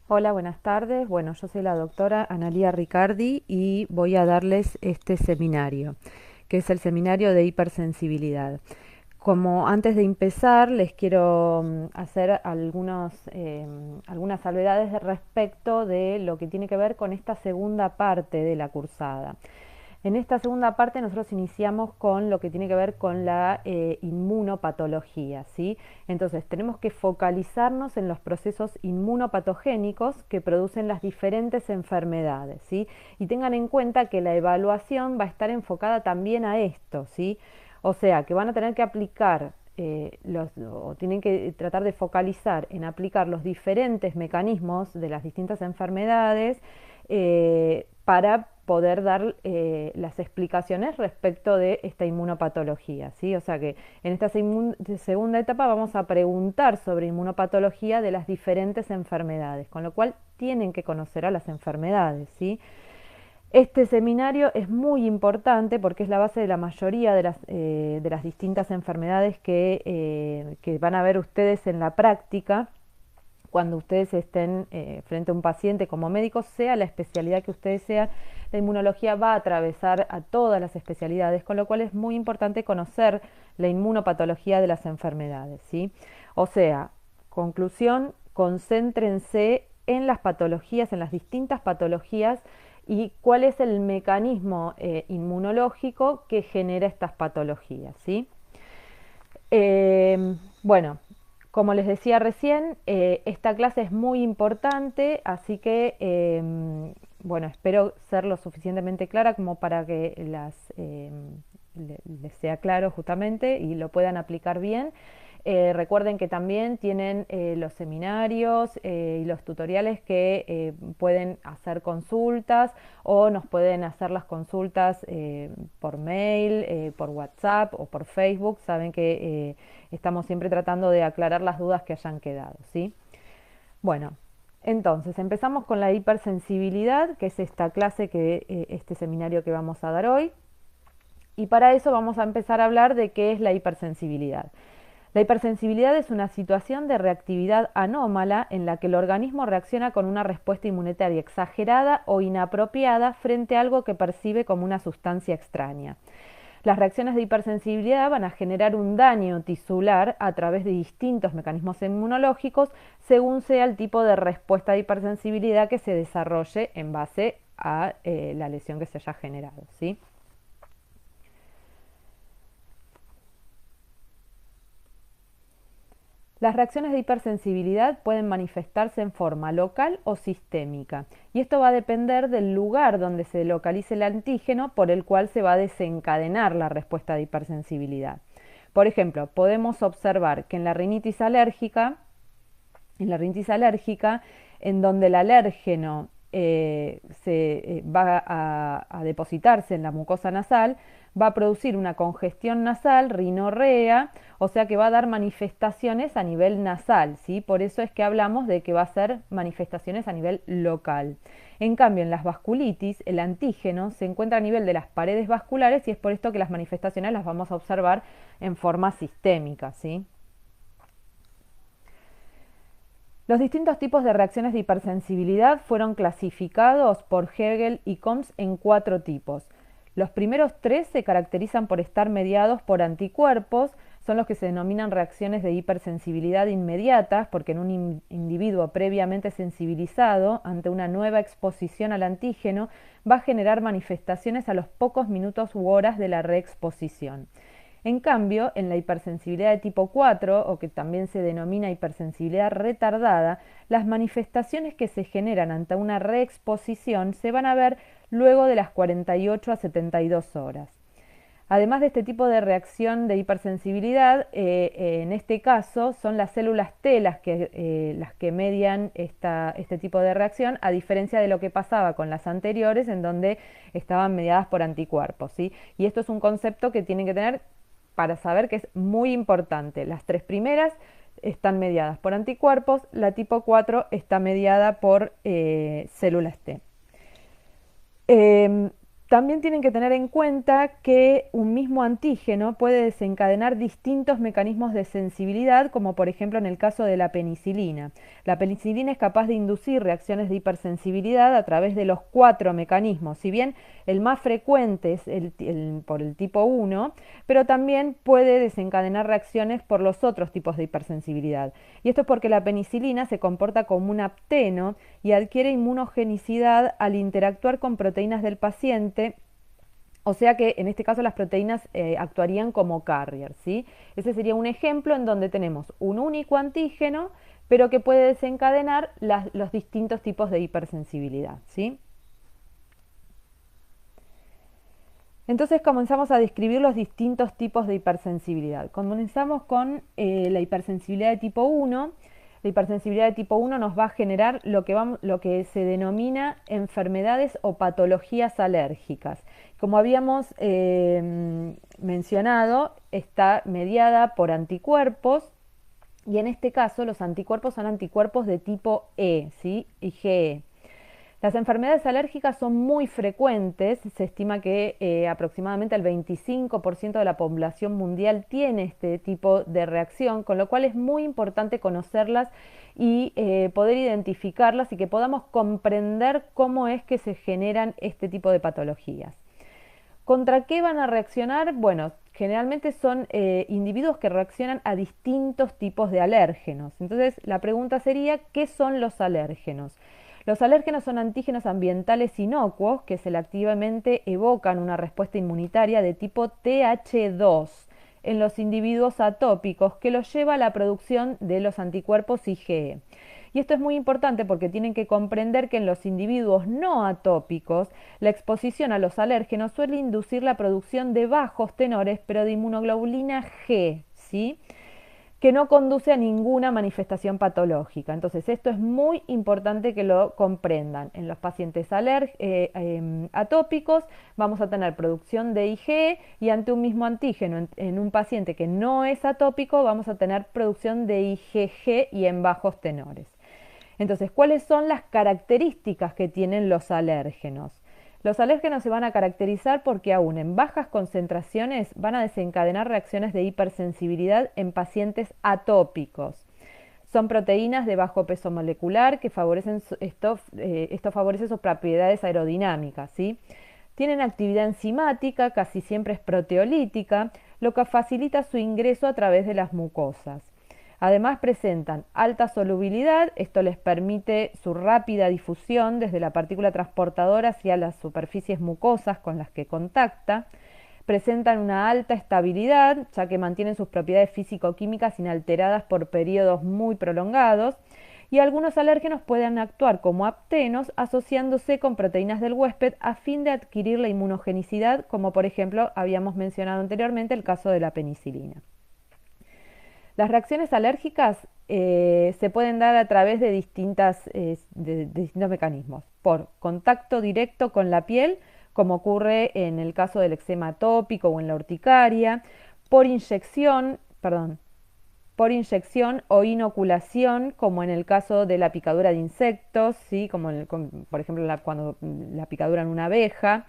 Hola, buenas tardes. Bueno, yo soy la doctora Analía Ricardi y voy a darles este seminario, que es el seminario de hipersensibilidad. Como antes de empezar, les quiero hacer algunas salvedades respecto de lo que tiene que ver con esta segunda parte de la cursada. En esta segunda parte nosotros iniciamos con lo que tiene que ver con la inmunopatología, ¿sí? Entonces tenemos que focalizarnos en los procesos inmunopatogénicos que producen las diferentes enfermedades, ¿sí? Y tengan en cuenta que la evaluación va a estar enfocada también a esto, ¿sí? O sea, que van a tener que aplicar o tienen que tratar de focalizar en aplicar los diferentes mecanismos de las distintas enfermedades para poder dar las explicaciones respecto de esta inmunopatología, ¿sí? O sea que en esta segunda etapa vamos a preguntar sobre inmunopatología de las diferentes enfermedades, con lo cual tienen que conocer a las enfermedades, ¿sí? Este seminario es muy importante porque es la base de la mayoría de las distintas enfermedades que van a ver ustedes en la práctica cuando ustedes estén frente a un paciente como médicos, sea la especialidad que ustedes sean, la inmunología va a atravesar a todas las especialidades, con lo cual es muy importante conocer la inmunopatología de las enfermedades, ¿sí? O sea, conclusión, concéntrense en las patologías, en las distintas patologías y cuál es el mecanismo inmunológico que genera estas patologías, ¿sí? Bueno, como les decía recién, esta clase es muy importante, así que, bueno, espero ser lo suficientemente clara como para que les sea claro justamente y lo puedan aplicar bien. Recuerden que también tienen los seminarios y los tutoriales que pueden hacer consultas o nos pueden hacer las consultas por mail, por WhatsApp o por Facebook. Saben que estamos siempre tratando de aclarar las dudas que hayan quedado, ¿sí? Bueno, entonces empezamos con la hipersensibilidad, que es esta clase este seminario que vamos a dar hoy. Y para eso vamos a empezar a hablar de qué es la hipersensibilidad. La hipersensibilidad es una situación de reactividad anómala en la que el organismo reacciona con una respuesta inmunitaria exagerada o inapropiada frente a algo que percibe como una sustancia extraña. Las reacciones de hipersensibilidad van a generar un daño tisular a través de distintos mecanismos inmunológicos según sea el tipo de respuesta de hipersensibilidad que se desarrolle en base a la lesión que se haya generado, ¿sí? Las reacciones de hipersensibilidad pueden manifestarse en forma local o sistémica, y esto va a depender del lugar donde se localice el antígeno por el cual se va a desencadenar la respuesta de hipersensibilidad. Por ejemplo, podemos observar que en la rinitis alérgica, en donde el alérgeno va a depositarse en la mucosa nasal, va a producir una congestión nasal, rinorrea, o sea que va a dar manifestaciones a nivel nasal, ¿sí? Por eso es que hablamos de que va a ser manifestaciones a nivel local. En cambio, en las vasculitis, el antígeno se encuentra a nivel de las paredes vasculares y es por esto que las manifestaciones las vamos a observar en forma sistémica, ¿sí? Los distintos tipos de reacciones de hipersensibilidad fueron clasificados por Hegel y Combs en 4 tipos. Los primeros 3 se caracterizan por estar mediados por anticuerpos, son los que se denominan reacciones de hipersensibilidad inmediatas, porque en un individuo previamente sensibilizado ante una nueva exposición al antígeno va a generar manifestaciones a los pocos minutos u horas de la reexposición. En cambio, en la hipersensibilidad de tipo 4, o que también se denomina hipersensibilidad retardada, las manifestaciones que se generan ante una reexposición se van a ver luego de las 48 a 72 horas. Además de este tipo de reacción de hipersensibilidad, en este caso son las células T las que median este tipo de reacción, a diferencia de lo que pasaba con las anteriores, en donde estaban mediadas por anticuerpos, ¿sí? Y esto es un concepto que tienen que tener para saber que es muy importante. Las 3 primeras están mediadas por anticuerpos, la tipo 4 está mediada por células T. También tienen que tener en cuenta que un mismo antígeno puede desencadenar distintos mecanismos de sensibilidad, como por ejemplo en el caso de la penicilina. La penicilina es capaz de inducir reacciones de hipersensibilidad a través de los 4 mecanismos, si bien el más frecuente es por el tipo 1, pero también puede desencadenar reacciones por los otros tipos de hipersensibilidad. Y esto es porque la penicilina se comporta como un apteno y adquiere inmunogenicidad al interactuar con proteínas del paciente, o sea que en este caso las proteínas actuarían como carrier, ¿sí? Ese sería un ejemplo en donde tenemos un único antígeno, pero que puede desencadenar los distintos tipos de hipersensibilidad, ¿sí? Entonces comenzamos a describir los distintos tipos de hipersensibilidad. Comenzamos con la hipersensibilidad de tipo 1. La hipersensibilidad de tipo 1 nos va a generar lo que se denomina enfermedades o patologías alérgicas. Como habíamos mencionado, está mediada por anticuerpos y en este caso los anticuerpos son anticuerpos de tipo E, ¿sí? IgE. Las enfermedades alérgicas son muy frecuentes, se estima que aproximadamente el 25% de la población mundial tiene este tipo de reacción, con lo cual es muy importante conocerlas y poder identificarlas y que podamos comprender cómo es que se generan este tipo de patologías. ¿Contra qué van a reaccionar? Bueno, generalmente son individuos que reaccionan a distintos tipos de alérgenos. Entonces, la pregunta sería, ¿qué son los alérgenos? Los alérgenos son antígenos ambientales inocuos que selectivamente evocan una respuesta inmunitaria de tipo TH2 en los individuos atópicos que los lleva a la producción de los anticuerpos IgE. Y esto es muy importante porque tienen que comprender que en los individuos no atópicos la exposición a los alérgenos suele inducir la producción de bajos tenores, pero de inmunoglobulina G, ¿sí? Que no conduce a ninguna manifestación patológica. Entonces, esto es muy importante que lo comprendan. En los pacientes atópicos vamos a tener producción de IgE y ante un mismo antígeno en un paciente que no es atópico vamos a tener producción de IgG y en bajos tenores. Entonces, ¿cuáles son las características que tienen los alérgenos? Los alérgenos se van a caracterizar porque aún en bajas concentraciones van a desencadenar reacciones de hipersensibilidad en pacientes atópicos. Son proteínas de bajo peso molecular que favorecen esto favorece sus propiedades aerodinámicas, ¿sí? Tienen actividad enzimática, casi siempre es proteolítica, lo que facilita su ingreso a través de las mucosas. Además presentan alta solubilidad, esto les permite su rápida difusión desde la partícula transportadora hacia las superficies mucosas con las que contacta. Presentan una alta estabilidad, ya que mantienen sus propiedades físico-químicas inalteradas por periodos muy prolongados. Y algunos alérgenos pueden actuar como aptenos asociándose con proteínas del huésped a fin de adquirir la inmunogenicidad, como por ejemplo habíamos mencionado anteriormente el caso de la penicilina. Las reacciones alérgicas se pueden dar a través de distintos mecanismos. Por contacto directo con la piel, como ocurre en el caso del eczema atópico o en la urticaria, por inyección o inoculación, como en el caso de la picadura de insectos, ¿sí? Por ejemplo cuando la picadura en una abeja,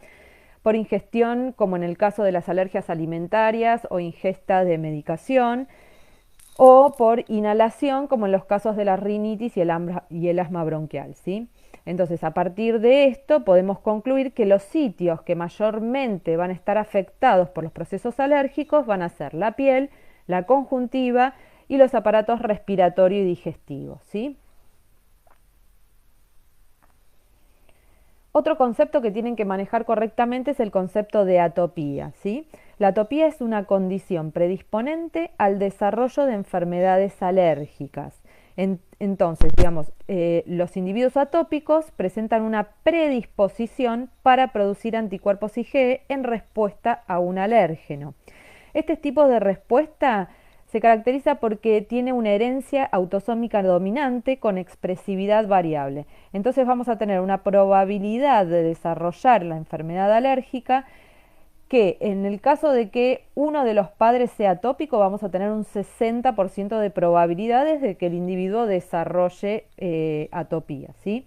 por ingestión, como en el caso de las alergias alimentarias o ingesta de medicación, o por inhalación, como en los casos de la rinitis y el asma bronquial, ¿sí? Entonces, a partir de esto podemos concluir que los sitios que mayormente van a estar afectados por los procesos alérgicos van a ser la piel, la conjuntiva y los aparatos respiratorio y digestivo, ¿sí? Otro concepto que tienen que manejar correctamente es el concepto de atopía, ¿sí? La atopía es una condición predisponente al desarrollo de enfermedades alérgicas. Entonces, digamos, los individuos atópicos presentan una predisposición para producir anticuerpos IgE en respuesta a un alérgeno. Este tipo de respuesta se caracteriza porque tiene una herencia autosómica dominante con expresividad variable. Entonces vamos a tener una probabilidad de desarrollar la enfermedad alérgica que en el caso de que uno de los padres sea atópico vamos a tener un 60% de probabilidades de que el individuo desarrolle atopía, ¿sí?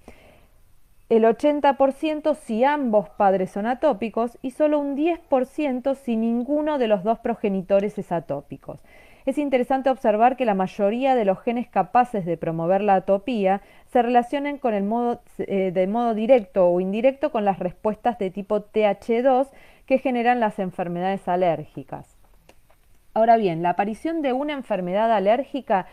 el 80% si ambos padres son atópicos y solo un 10% si ninguno de los dos progenitores es atópico. Es interesante observar que la mayoría de los genes capaces de promover la atopía se relacionan con de modo directo o indirecto con las respuestas de tipo TH2 que generan las enfermedades alérgicas. Ahora bien, la aparición de una enfermedad alérgica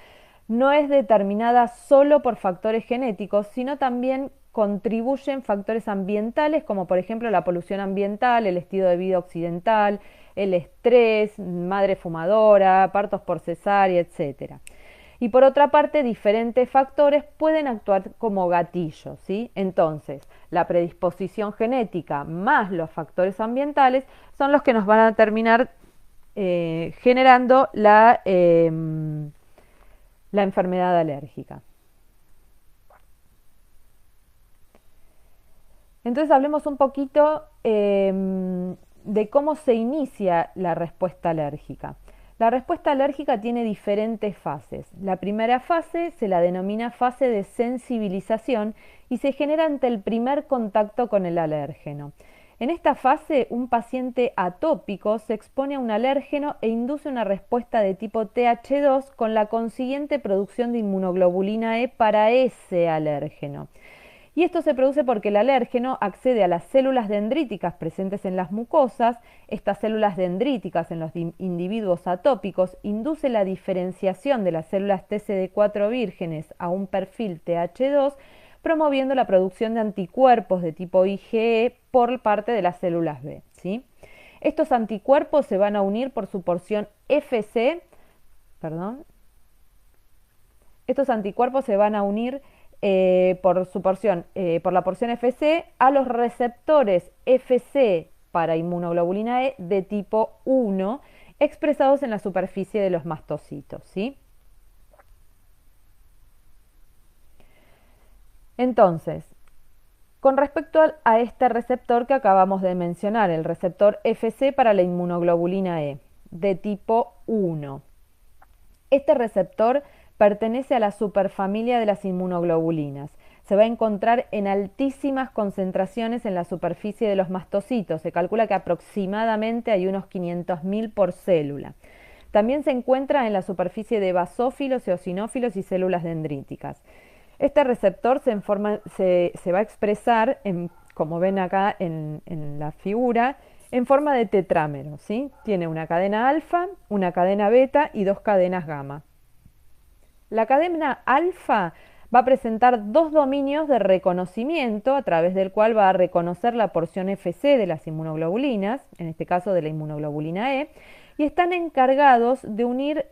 no es determinada solo por factores genéticos, sino también contribuyen factores ambientales como por ejemplo la polución ambiental, el estilo de vida occidental, el estrés, madre fumadora, partos por cesárea, etc. Y por otra parte, diferentes factores pueden actuar como gatillos, ¿sí? Entonces, la predisposición genética más los factores ambientales son los que nos van a terminar generando la enfermedad alérgica. Entonces hablemos un poquito de cómo se inicia la respuesta alérgica. La respuesta alérgica tiene diferentes fases. La primera fase se la denomina fase de sensibilización y se genera ante el primer contacto con el alérgeno. En esta fase, un paciente atópico se expone a un alérgeno e induce una respuesta de tipo TH2 con la consiguiente producción de inmunoglobulina E para ese alérgeno. Y esto se produce porque el alérgeno accede a las células dendríticas presentes en las mucosas. Estas células dendríticas en los individuos atópicos induce la diferenciación de las células TCD4 vírgenes a un perfil TH2, promoviendo la producción de anticuerpos de tipo IgE por parte de las células B, ¿sí? Estos anticuerpos se van a unir por su porción Fc, Estos anticuerpos se van a unir por la porción Fc a los receptores Fc para inmunoglobulina E de tipo 1 expresados en la superficie de los mastocitos, ¿sí? Entonces, con respecto a este receptor que acabamos de mencionar, el receptor Fc para la inmunoglobulina E de tipo 1, este receptor pertenece a la superfamilia de las inmunoglobulinas. Se va a encontrar en altísimas concentraciones en la superficie de los mastocitos. Se calcula que aproximadamente hay unos 500.000 por célula. También se encuentra en la superficie de basófilos, eosinófilos y células dendríticas. Este receptor se va a expresar, como ven acá en la figura, en forma de tetrámero, ¿sí? Tiene una cadena alfa, una cadena beta y dos cadenas gamma. La cadena alfa va a presentar dos dominios de reconocimiento a través del cual va a reconocer la porción Fc de las inmunoglobulinas, en este caso de la inmunoglobulina E, y están encargados de unir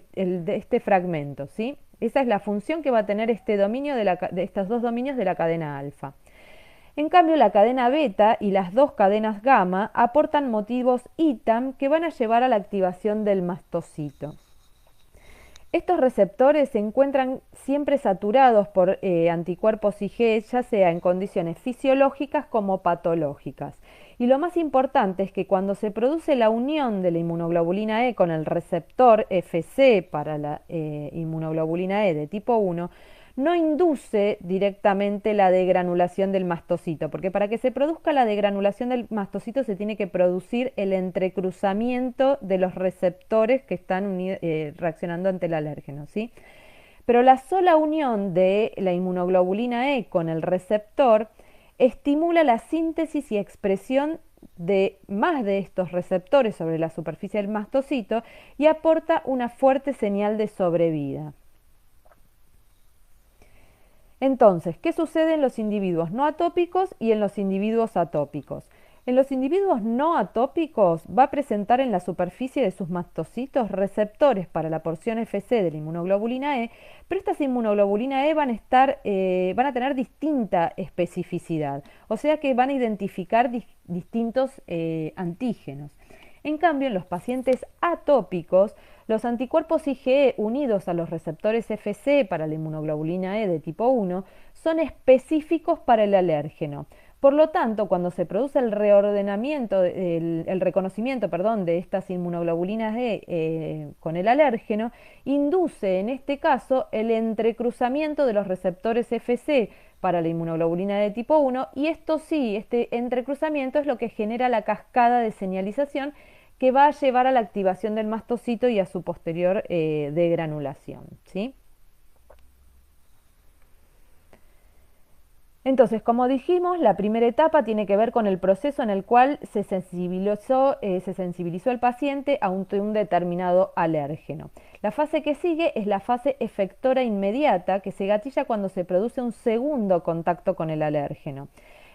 este fragmento, ¿sí? Esa es la función que va a tener este dominio de estos dos dominios de la cadena alfa. En cambio, la cadena beta y las dos cadenas gamma aportan motivos ITAM que van a llevar a la activación del mastocito. Estos receptores se encuentran siempre saturados por anticuerpos IgE, ya sea en condiciones fisiológicas como patológicas. Y lo más importante es que cuando se produce la unión de la inmunoglobulina E con el receptor Fc para la inmunoglobulina E de tipo 1, no induce directamente la degranulación del mastocito, porque para que se produzca la degranulación del mastocito se tiene que producir el entrecruzamiento de los receptores que están reaccionando ante el alérgeno, ¿sí? Pero la sola unión de la inmunoglobulina E con el receptor estimula la síntesis y expresión de más de estos receptores sobre la superficie del mastocito y aporta una fuerte señal de sobrevida. Entonces, ¿qué sucede en los individuos no atópicos y en los individuos atópicos? En los individuos no atópicos va a presentar en la superficie de sus mastocitos receptores para la porción Fc de la inmunoglobulina E, pero estas inmunoglobulina E van a tener distinta especificidad, o sea que van a identificar distintos antígenos. En cambio, en los pacientes atópicos, los anticuerpos IgE unidos a los receptores Fc para la inmunoglobulina E de tipo 1 son específicos para el alérgeno. Por lo tanto, cuando se produce el reordenamiento, el reconocimiento, perdón, de estas inmunoglobulinas E con el alérgeno, induce en este caso el entrecruzamiento de los receptores Fc para la inmunoglobulina de tipo 1 y esto sí, este entrecruzamiento es lo que genera la cascada de señalización que va a llevar a la activación del mastocito y a su posterior degranulación, ¿sí? Entonces, como dijimos, la primera etapa tiene que ver con el proceso en el cual se sensibilizó el paciente a un determinado alérgeno. La fase que sigue es la fase efectora inmediata, que se gatilla cuando se produce un segundo contacto con el alérgeno.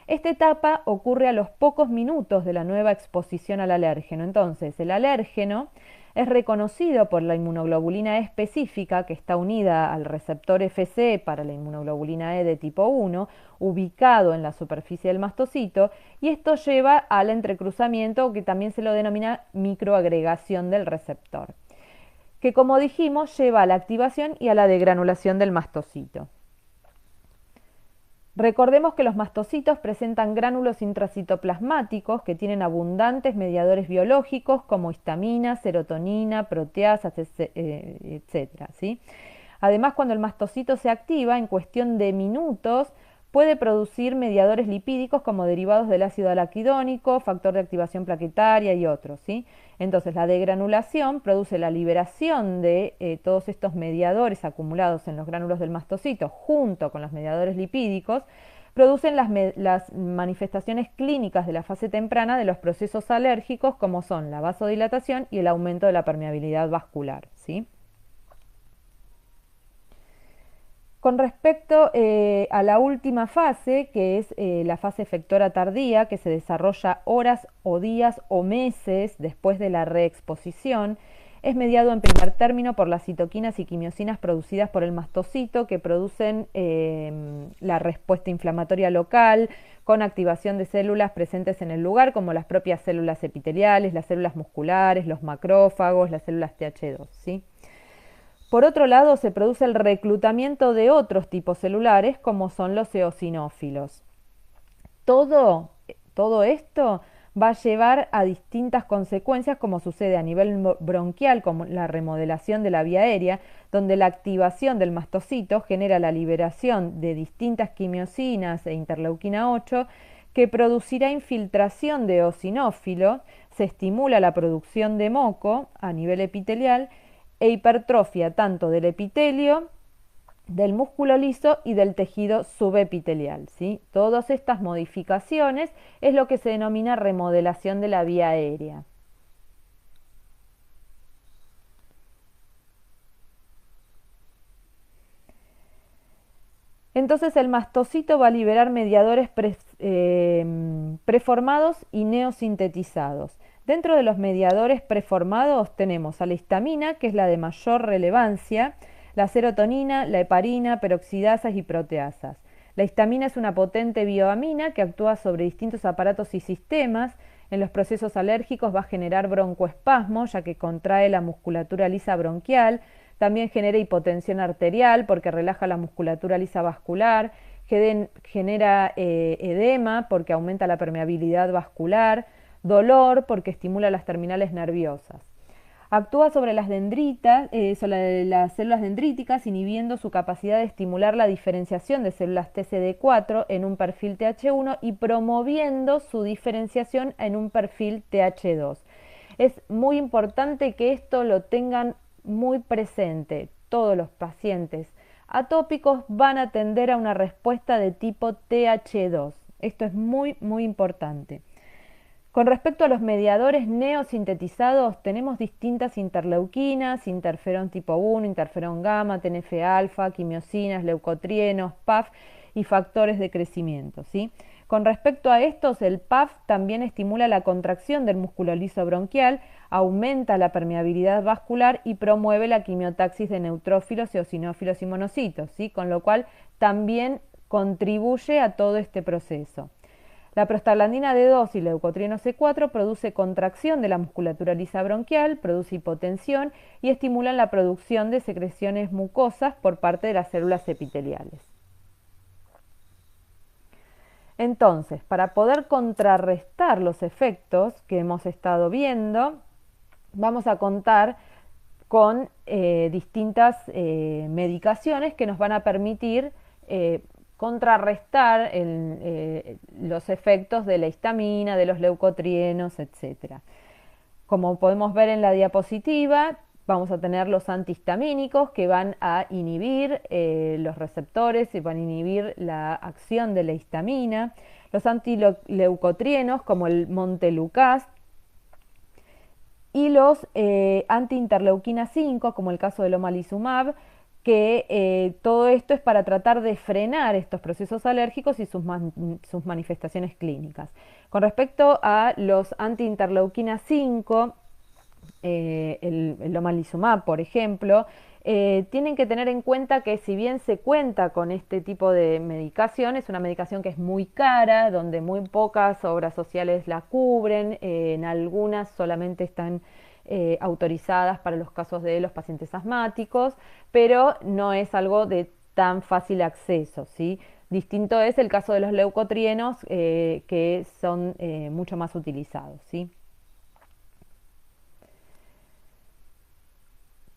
Esta etapa ocurre a los pocos minutos de la nueva exposición al alérgeno. Entonces, el alérgeno es reconocido por la inmunoglobulina E específica, que está unida al receptor Fc para la inmunoglobulina E de tipo 1, ubicado en la superficie del mastocito, y esto lleva al entrecruzamiento, que también se lo denomina microagregación del receptor, que como dijimos lleva a la activación y a la degranulación del mastocito. Recordemos que los mastocitos presentan gránulos intracitoplasmáticos que tienen abundantes mediadores biológicos como histamina, serotonina, proteasas, etc. ¿sí? Además, cuando el mastocito se activa, en cuestión de minutos, puede producir mediadores lipídicos como derivados del ácido araquidónico, factor de activación plaquetaria y otros, ¿sí? Entonces, la degranulación produce la liberación de todos estos mediadores acumulados en los gránulos del mastocito junto con los mediadores lipídicos, producen las manifestaciones clínicas de la fase temprana de los procesos alérgicos como son la vasodilatación y el aumento de la permeabilidad vascular, ¿sí? Con respecto a la última fase, que es la fase efectora tardía, que se desarrolla horas o días o meses después de la reexposición, es mediado en primer término por las citoquinas y quimiosinas producidas por el mastocito que producen la respuesta inflamatoria local con activación de células presentes en el lugar, como las propias células epiteliales, las células musculares, los macrófagos, las células Th2, ¿sí? Por otro lado, se produce el reclutamiento de otros tipos celulares, como son los eosinófilos. Todo esto va a llevar a distintas consecuencias, como sucede a nivel bronquial, como la remodelación de la vía aérea, donde la activación del mastocito genera la liberación de distintas quimiosinas e interleuquina 8, que producirá infiltración de eosinófilo, se estimula la producción de moco a nivel epitelial, e hipertrofia tanto del epitelio, del músculo liso y del tejido subepitelial, ¿sí? Todas estas modificaciones es lo que se denomina remodelación de la vía aérea. Entonces el mastocito va a liberar mediadores preformados y neosintetizados. Dentro de los mediadores preformados tenemos a la histamina, que es la de mayor relevancia, la serotonina, la heparina, peroxidasas y proteasas. La histamina es una potente bioamina que actúa sobre distintos aparatos y sistemas. En los procesos alérgicos va a generar broncoespasmo, ya que contrae la musculatura lisa bronquial. También genera hipotensión arterial porque relaja la musculatura lisa vascular. Genera edema porque aumenta la permeabilidad vascular. Dolor porque estimula las terminales nerviosas. Actúa sobre las dendritas, sobre las células dendríticas, inhibiendo su capacidad de estimular la diferenciación de células TCD4 en un perfil Th1 y promoviendo su diferenciación en un perfil Th2. Es muy importante que esto lo tengan muy presente. Todos los pacientes atópicos van a tender a una respuesta de tipo Th2. Esto es muy, muy importante. Con respecto a los mediadores neosintetizados, tenemos distintas interleuquinas, interferón tipo 1, interferón gamma, TNF-alfa, quimiosinas, leucotrienos, PAF y factores de crecimiento, ¿sí? Con respecto a estos, el PAF también estimula la contracción del músculo liso bronquial, aumenta la permeabilidad vascular y promueve la quimiotaxis de neutrófilos, eosinófilos y monocitos, ¿sí? Con lo cual también contribuye a todo este proceso. La prostaglandina D2 y leucotrieno C4 produce contracción de la musculatura lisa bronquial, produce hipotensión y estimulan la producción de secreciones mucosas por parte de las células epiteliales. Entonces, para poder contrarrestar los efectos que hemos estado viendo, vamos a contar con distintas medicaciones que nos van a permitir contrarrestar los efectos de la histamina, de los leucotrienos, etcétera. Como podemos ver en la diapositiva, vamos a tener los antihistamínicos que van a inhibir los receptores y van a inhibir la acción de la histamina. Los antileucotrienos como el montelukast y los antiinterleuquina 5 como el caso del omalizumab, que todo esto es para tratar de frenar estos procesos alérgicos y sus manifestaciones clínicas. Con respecto a los antiinterleuquina 5, el omalizumab, por ejemplo, tienen que tener en cuenta que si bien se cuenta con este tipo de medicación, es una medicación que es muy cara, donde muy pocas obras sociales la cubren, en algunas solamente están autorizadas para los casos de los pacientes asmáticos, pero no es algo de tan fácil acceso, ¿sí? Distinto es el caso de los leucotrienos, que son mucho más utilizados, ¿sí?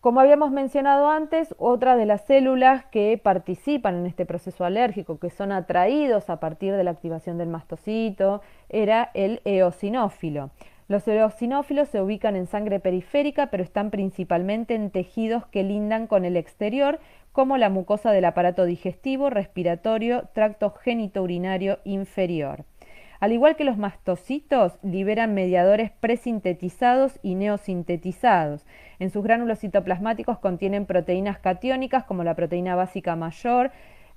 Como habíamos mencionado antes, otra de las células que participan en este proceso alérgico, que son atraídos a partir de la activación del mastocito, era el eosinófilo. Los eosinófilos se ubican en sangre periférica, pero están principalmente en tejidos que lindan con el exterior, como la mucosa del aparato digestivo, respiratorio, tracto genitourinario inferior. Al igual que los mastocitos, liberan mediadores presintetizados y neosintetizados. En sus gránulos citoplasmáticos contienen proteínas catiónicas como la proteína básica mayor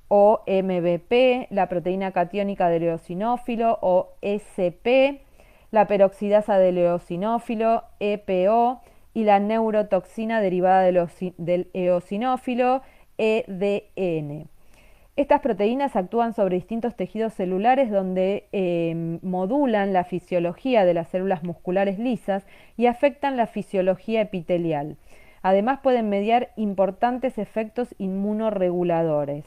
o MBP, la proteína catiónica del eosinófilo o SP, la peroxidasa del eosinófilo, EPO, y la neurotoxina derivada del eosinófilo, EDN. Estas proteínas actúan sobre distintos tejidos celulares donde modulan la fisiología de las células musculares lisas y afectan la fisiología epitelial. Además pueden mediar importantes efectos inmunorreguladores.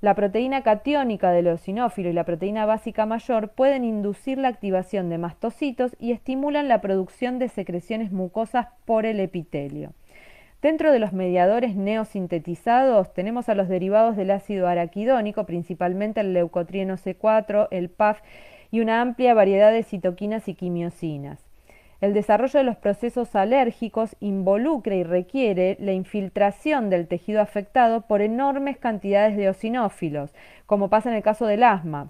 La proteína catiónica del eosinófilo y la proteína básica mayor pueden inducir la activación de mastocitos y estimulan la producción de secreciones mucosas por el epitelio. Dentro de los mediadores neosintetizados tenemos a los derivados del ácido araquidónico, principalmente el leucotrieno C4, el PAF y una amplia variedad de citoquinas y quimiosinas. El desarrollo de los procesos alérgicos involucra y requiere la infiltración del tejido afectado por enormes cantidades de eosinófilos, como pasa en el caso del asma,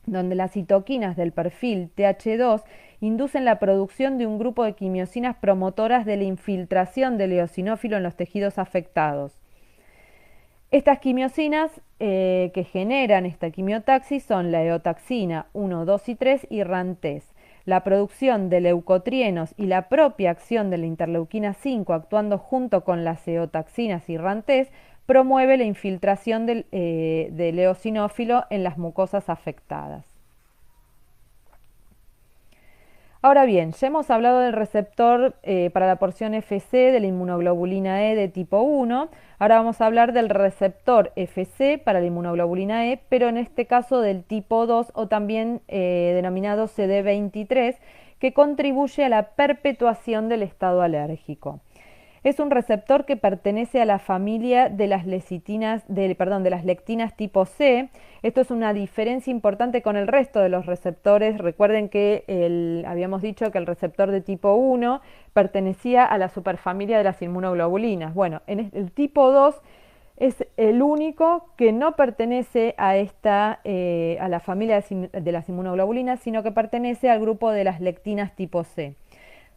donde las citoquinas del perfil TH2 inducen la producción de un grupo de quimiosinas promotoras de la infiltración del eosinófilo en los tejidos afectados. Estas quimiosinas que generan esta quimiotaxis son la eotaxina 1, 2 y 3 y RANTES. La producción de leucotrienos y la propia acción de la interleuquina 5 actuando junto con las eotaxinas y RANTES promueve la infiltración del eosinófilo en las mucosas afectadas. Ahora bien, ya hemos hablado del receptor para la porción Fc de la inmunoglobulina E de tipo 1, ahora vamos a hablar del receptor Fc para la inmunoglobulina E, pero en este caso del tipo 2 o también denominado CD23, que contribuye a la perpetuación del estado alérgico. Es un receptor que pertenece a la familia de las de las lectinas tipo C. Esto es una diferencia importante con el resto de los receptores. Recuerden que habíamos dicho que el receptor de tipo 1 pertenecía a la superfamilia de las inmunoglobulinas. Bueno, en el tipo 2 es el único que no pertenece a la familia de las inmunoglobulinas, sino que pertenece al grupo de las lectinas tipo C.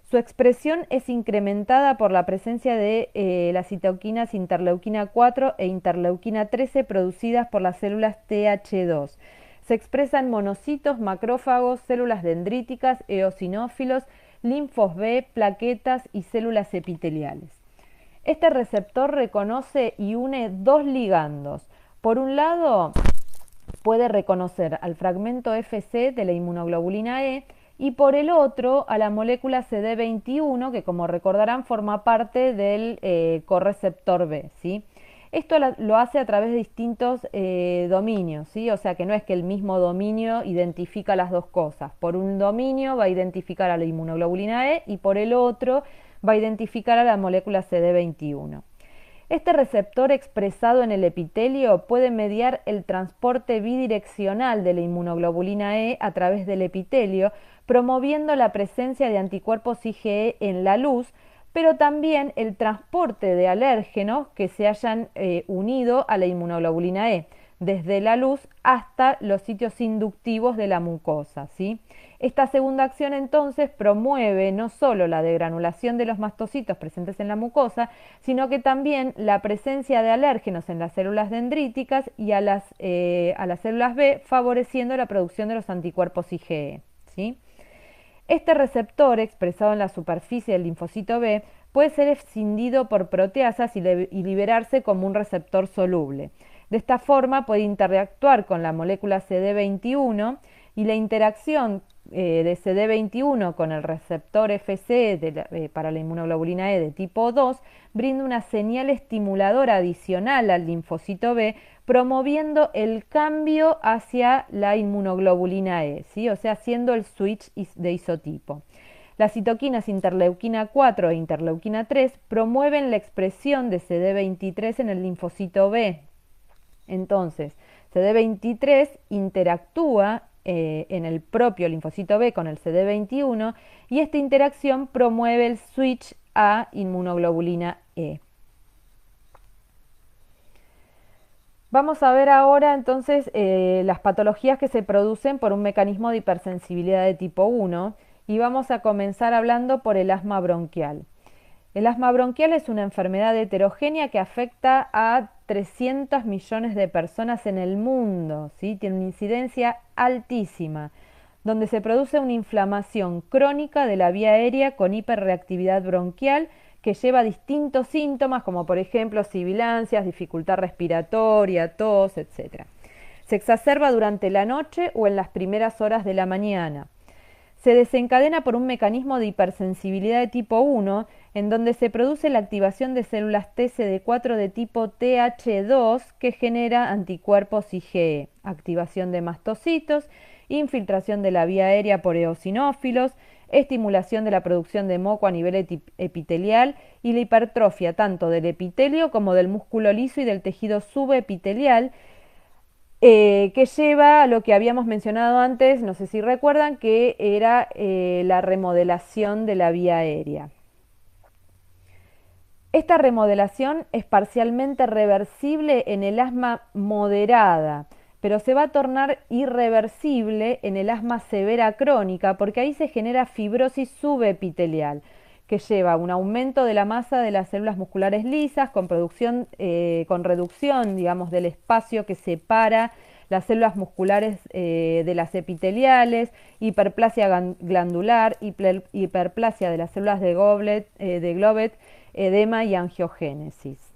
Su expresión es incrementada por la presencia de las citoquinas interleuquina 4 e interleuquina 13 producidas por las células TH2. Se expresa en monocitos, macrófagos, células dendríticas, eosinófilos, linfos B, plaquetas y células epiteliales. Este receptor reconoce y une dos ligandos. Por un lado, puede reconocer al fragmento Fc de la inmunoglobulina E, y por el otro a la molécula CD21, que como recordarán forma parte del correceptor B, ¿sí? Esto lo hace a través de distintos dominios, ¿sí? O sea que no es que el mismo dominio identifica las dos cosas. Por un dominio va a identificar a la inmunoglobulina E y por el otro va a identificar a la molécula CD21. Este receptor expresado en el epitelio puede mediar el transporte bidireccional de la inmunoglobulina E a través del epitelio, promoviendo la presencia de anticuerpos IgE en la luz, pero también el transporte de alérgenos que se hayan unido a la inmunoglobulina E, desde la luz hasta los sitios inductivos de la mucosa, ¿sí? Esta segunda acción entonces promueve no solo la degranulación de los mastocitos presentes en la mucosa, sino que también la presencia de alérgenos en las células dendríticas y a las células B, favoreciendo la producción de los anticuerpos IgE, ¿sí? Este receptor, expresado en la superficie del linfocito B, puede ser escindido por proteasas y liberarse como un receptor soluble. De esta forma puede interactuar con la molécula CD21 y la interacción de CD21 con el receptor Fc para la inmunoglobulina E de tipo 2 brinda una señal estimuladora adicional al linfocito B, promoviendo el cambio hacia la inmunoglobulina E, ¿sí? O sea, haciendo el switch de isotipo. Las citoquinas interleuquina 4 e interleuquina 3 promueven la expresión de CD23 en el linfocito B. Entonces, CD23 interactúa en el propio linfocito B con el CD21 y esta interacción promueve el switch a inmunoglobulina E. Vamos a ver ahora entonces las patologías que se producen por un mecanismo de hipersensibilidad de tipo 1 y vamos a comenzar hablando por el asma bronquial. El asma bronquial es una enfermedad heterogénea que afecta a 300 millones de personas en el mundo, ¿sí? Tiene una incidencia altísima, donde se produce una inflamación crónica de la vía aérea con hiperreactividad bronquial que lleva distintos síntomas como por ejemplo sibilancias, dificultad respiratoria, tos, etc. Se exacerba durante la noche o en las primeras horas de la mañana. Se desencadena por un mecanismo de hipersensibilidad de tipo 1, en donde se produce la activación de células TCD4 de tipo TH2 que genera anticuerpos IgE, activación de mastocitos, infiltración de la vía aérea por eosinófilos, estimulación de la producción de moco a nivel epitelial y la hipertrofia tanto del epitelio como del músculo liso y del tejido subepitelial, que lleva a lo que habíamos mencionado antes, no sé si recuerdan, que era la remodelación de la vía aérea. Esta remodelación es parcialmente reversible en el asma moderada, pero se va a tornar irreversible en el asma severa crónica porque ahí se genera fibrosis subepitelial que lleva a un aumento de la masa de las células musculares lisas con reducción, digamos, del espacio que separa las células musculares de las epiteliales, hiperplasia glandular, hiperplasia de las células de Goblet, edema y angiogénesis.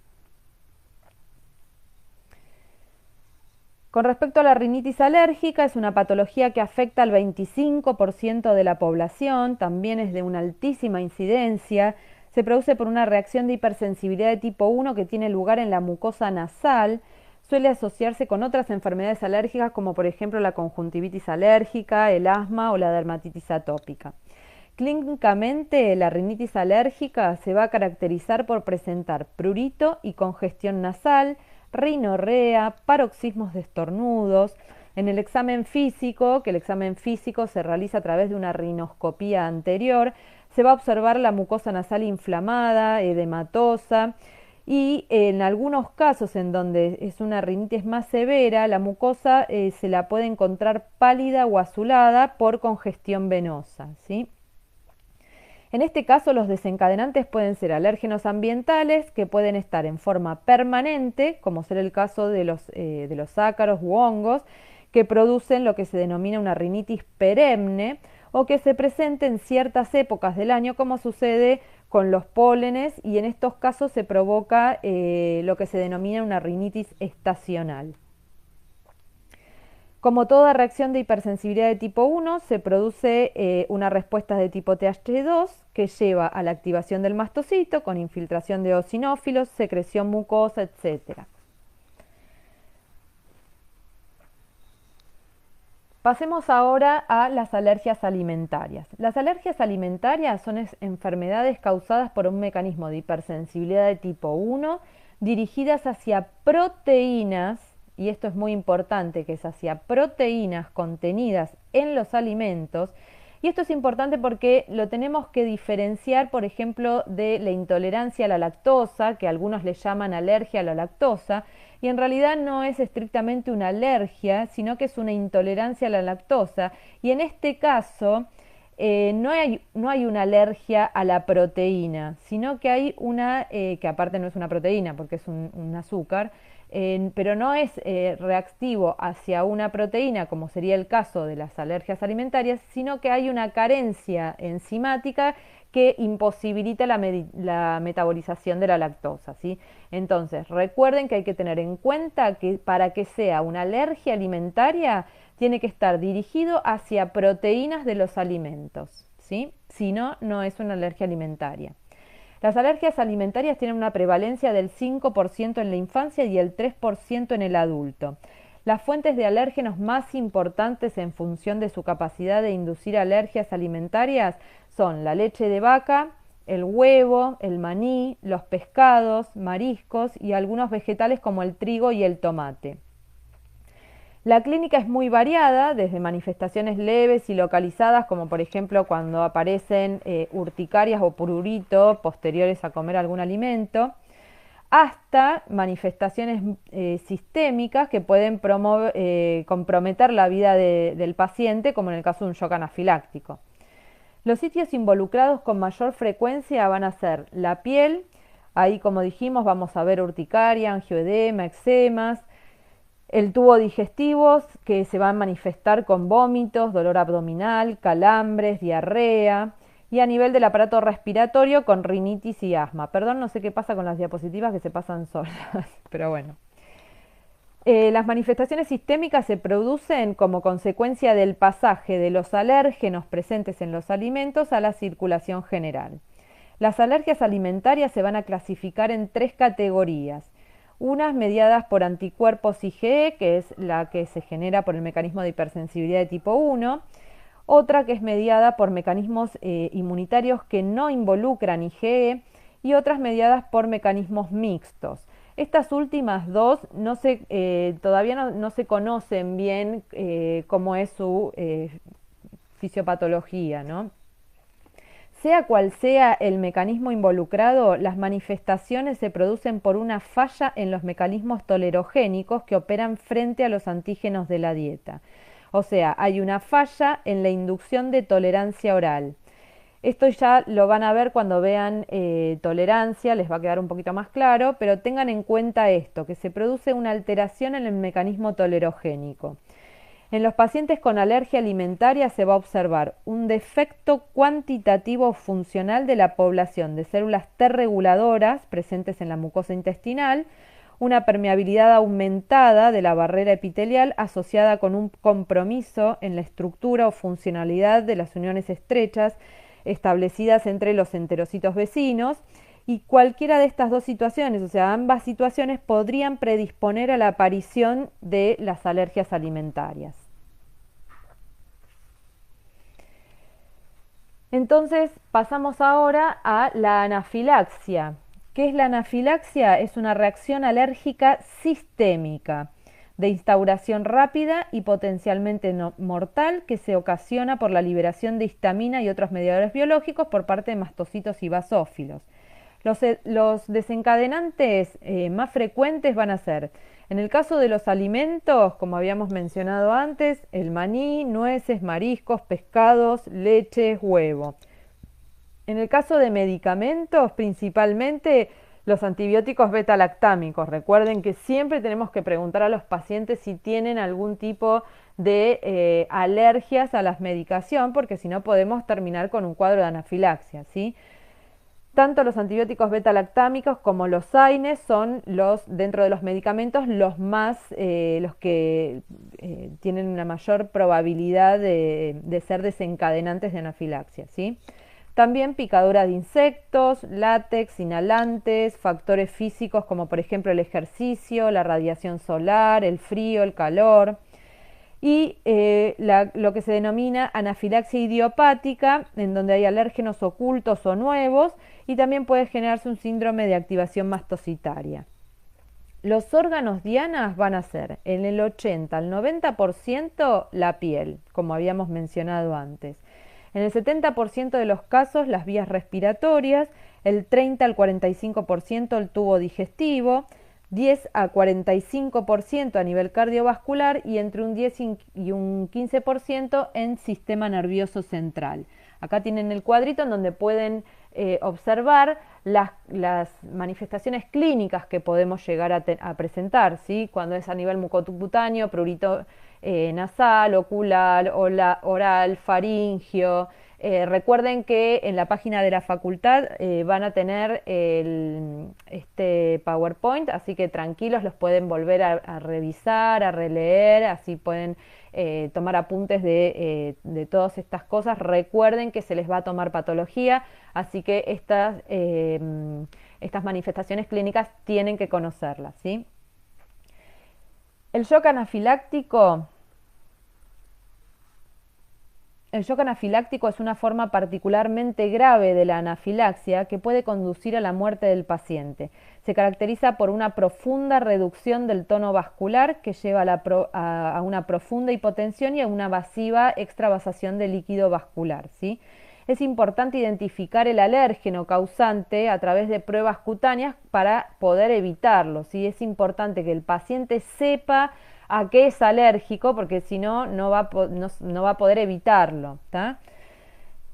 Con respecto a la rinitis alérgica, es una patología que afecta al 25% de la población, también es de una altísima incidencia, se produce por una reacción de hipersensibilidad de tipo 1 que tiene lugar en la mucosa nasal, suele asociarse con otras enfermedades alérgicas como por ejemplo la conjuntivitis alérgica, el asma o la dermatitis atópica. Clínicamente, la rinitis alérgica se va a caracterizar por presentar prurito y congestión nasal, rinorrea, paroxismos de estornudos. En el examen físico, que el examen físico se realiza a través de una rinoscopía anterior, se va a observar la mucosa nasal inflamada, edematosa y en algunos casos en donde es una rinitis más severa, la mucosa se la puede encontrar pálida o azulada por congestión venosa, ¿sí? En este caso, los desencadenantes pueden ser alérgenos ambientales que pueden estar en forma permanente, como ser el caso de los ácaros u hongos, que producen lo que se denomina una rinitis perenne, o que se presente en ciertas épocas del año, como sucede con los pólenes, y en estos casos se provoca lo que se denomina una rinitis estacional. Como toda reacción de hipersensibilidad de tipo 1, se produce una respuesta de tipo Th2 que lleva a la activación del mastocito con infiltración de eosinófilos, secreción mucosa, etc. Pasemos ahora a las alergias alimentarias. Las alergias alimentarias son enfermedades causadas por un mecanismo de hipersensibilidad de tipo 1 dirigidas hacia proteínas, y esto es muy importante, que es hacia proteínas contenidas en los alimentos. Y esto es importante porque lo tenemos que diferenciar, por ejemplo, de la intolerancia a la lactosa, que algunos le llaman alergia a la lactosa, y en realidad no es estrictamente una alergia, sino que es una intolerancia a la lactosa. Y en este caso no hay una alergia a la proteína, sino que hay una, que aparte no es una proteína porque es un azúcar, pero no es reactivo hacia una proteína como sería el caso de las alergias alimentarias, sino que hay una carencia enzimática que imposibilita la metabolización de la lactosa, ¿sí? Entonces, recuerden que hay que tener en cuenta que para que sea una alergia alimentaria tiene que estar dirigido hacia proteínas de los alimentos, ¿sí? Si no, no es una alergia alimentaria. Las alergias alimentarias tienen una prevalencia del 5% en la infancia y el 3% en el adulto. Las fuentes de alérgenos más importantes en función de su capacidad de inducir alergias alimentarias son la leche de vaca, el huevo, el maní, los pescados, mariscos y algunos vegetales como el trigo y el tomate. La clínica es muy variada, desde manifestaciones leves y localizadas, como por ejemplo cuando aparecen urticarias o prurito posteriores a comer algún alimento, hasta manifestaciones sistémicas que pueden comprometer la vida del paciente, como en el caso de un shock anafiláctico. Los sitios involucrados con mayor frecuencia van a ser la piel, ahí como dijimos vamos a ver urticaria, angioedema, eczemas, el tubo digestivo que se va a manifestar con vómitos, dolor abdominal, calambres, diarrea, y a nivel del aparato respiratorio con rinitis y asma. Perdón, no sé qué pasa con las diapositivas que se pasan solas, pero bueno. Las manifestaciones sistémicas se producen como consecuencia del pasaje de los alérgenos presentes en los alimentos a la circulación general. Las alergias alimentarias se van a clasificar en 3 categorías. Unas mediadas por anticuerpos IgE, que es la que se genera por el mecanismo de hipersensibilidad de tipo 1, otra que es mediada por mecanismos inmunitarios que no involucran IgE y otras mediadas por mecanismos mixtos. Estas últimas dos todavía no se conocen bien cómo es su fisiopatología, ¿no? Sea cual sea el mecanismo involucrado, las manifestaciones se producen por una falla en los mecanismos tolerogénicos que operan frente a los antígenos de la dieta. O sea, hay una falla en la inducción de tolerancia oral. Esto ya lo van a ver cuando vean tolerancia, les va a quedar un poquito más claro, pero tengan en cuenta esto, que se produce una alteración en el mecanismo tolerogénico. En los pacientes con alergia alimentaria se va a observar un defecto cuantitativo funcional de la población de células T reguladoras presentes en la mucosa intestinal, una permeabilidad aumentada de la barrera epitelial asociada con un compromiso en la estructura o funcionalidad de las uniones estrechas establecidas entre los enterocitos vecinos, y cualquiera de estas dos situaciones, o sea, ambas situaciones podrían predisponer a la aparición de las alergias alimentarias. Entonces pasamos ahora a la anafilaxia. ¿Qué es la anafilaxia? Es una reacción alérgica sistémica de instauración rápida y potencialmente mortal que se ocasiona por la liberación de histamina y otros mediadores biológicos por parte de mastocitos y basófilos. Los desencadenantes más frecuentes van a ser, en el caso de los alimentos, como habíamos mencionado antes, el maní, nueces, mariscos, pescados, leche, huevo. En el caso de medicamentos, principalmente los antibióticos beta-lactámicos. Recuerden que siempre tenemos que preguntar a los pacientes si tienen algún tipo de alergias a la medicación, porque si no podemos terminar con un cuadro de anafilaxia, ¿sí? Tanto los antibióticos beta-lactámicos como los AINES son dentro de los medicamentos, los que tienen una mayor probabilidad de ser desencadenantes de anafilaxia, ¿sí? También picadura de insectos, látex, inhalantes, factores físicos como por ejemplo el ejercicio, la radiación solar, el frío, el calor y lo que se denomina anafilaxia idiopática, en donde hay alérgenos ocultos o nuevos, y también puede generarse un síndrome de activación mastocitaria. Los órganos dianas van a ser en el 80 al 90% la piel, como habíamos mencionado antes. En el 70% de los casos las vías respiratorias, el 30 al 45% el tubo digestivo, 10 a 45% a nivel cardiovascular y entre un 10 y un 15% en sistema nervioso central. Acá tienen el cuadrito en donde pueden observar las manifestaciones clínicas que podemos llegar a presentar, ¿sí? Cuando es a nivel mucocutáneo, prurito nasal, ocular, oral, faringio. Recuerden que en la página de la facultad van a tener este PowerPoint, así que tranquilos, los pueden volver a revisar, a releer, así pueden tomar apuntes de todas estas cosas. Recuerden que se les va a tomar patología, así que estas manifestaciones clínicas tienen que conocerlas, ¿sí? El shock anafiláctico. El shock anafiláctico es una forma particularmente grave de la anafilaxia que puede conducir a la muerte del paciente. Se caracteriza por una profunda reducción del tono vascular que lleva a una profunda hipotensión y a una masiva extravasación de líquido vascular, ¿sí? Es importante identificar el alérgeno causante a través de pruebas cutáneas para poder evitarlo, ¿sí? Es importante que el paciente sepa a qué es alérgico, porque si no, no va a poder evitarlo, ¿tá?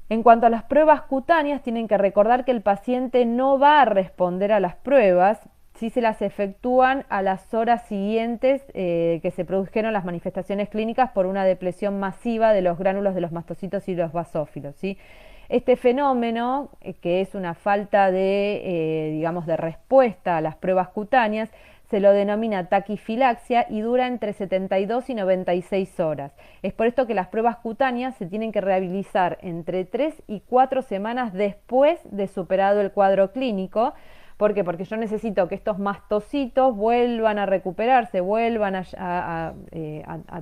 En cuanto a las pruebas cutáneas, tienen que recordar que el paciente no va a responder a las pruebas si se las efectúan a las horas siguientes que se produjeron las manifestaciones clínicas por una depresión masiva de los gránulos de los mastocitos y los basófilos, ¿sí? Este fenómeno, que es una falta digamos, de respuesta a las pruebas cutáneas, se lo denomina taquifilaxia y dura entre 72 y 96 horas. Es por esto que las pruebas cutáneas se tienen que realizar entre 3 y 4 semanas después de superado el cuadro clínico. ¿Por qué? Porque yo necesito que estos mastocitos vuelvan a recuperarse, vuelvan a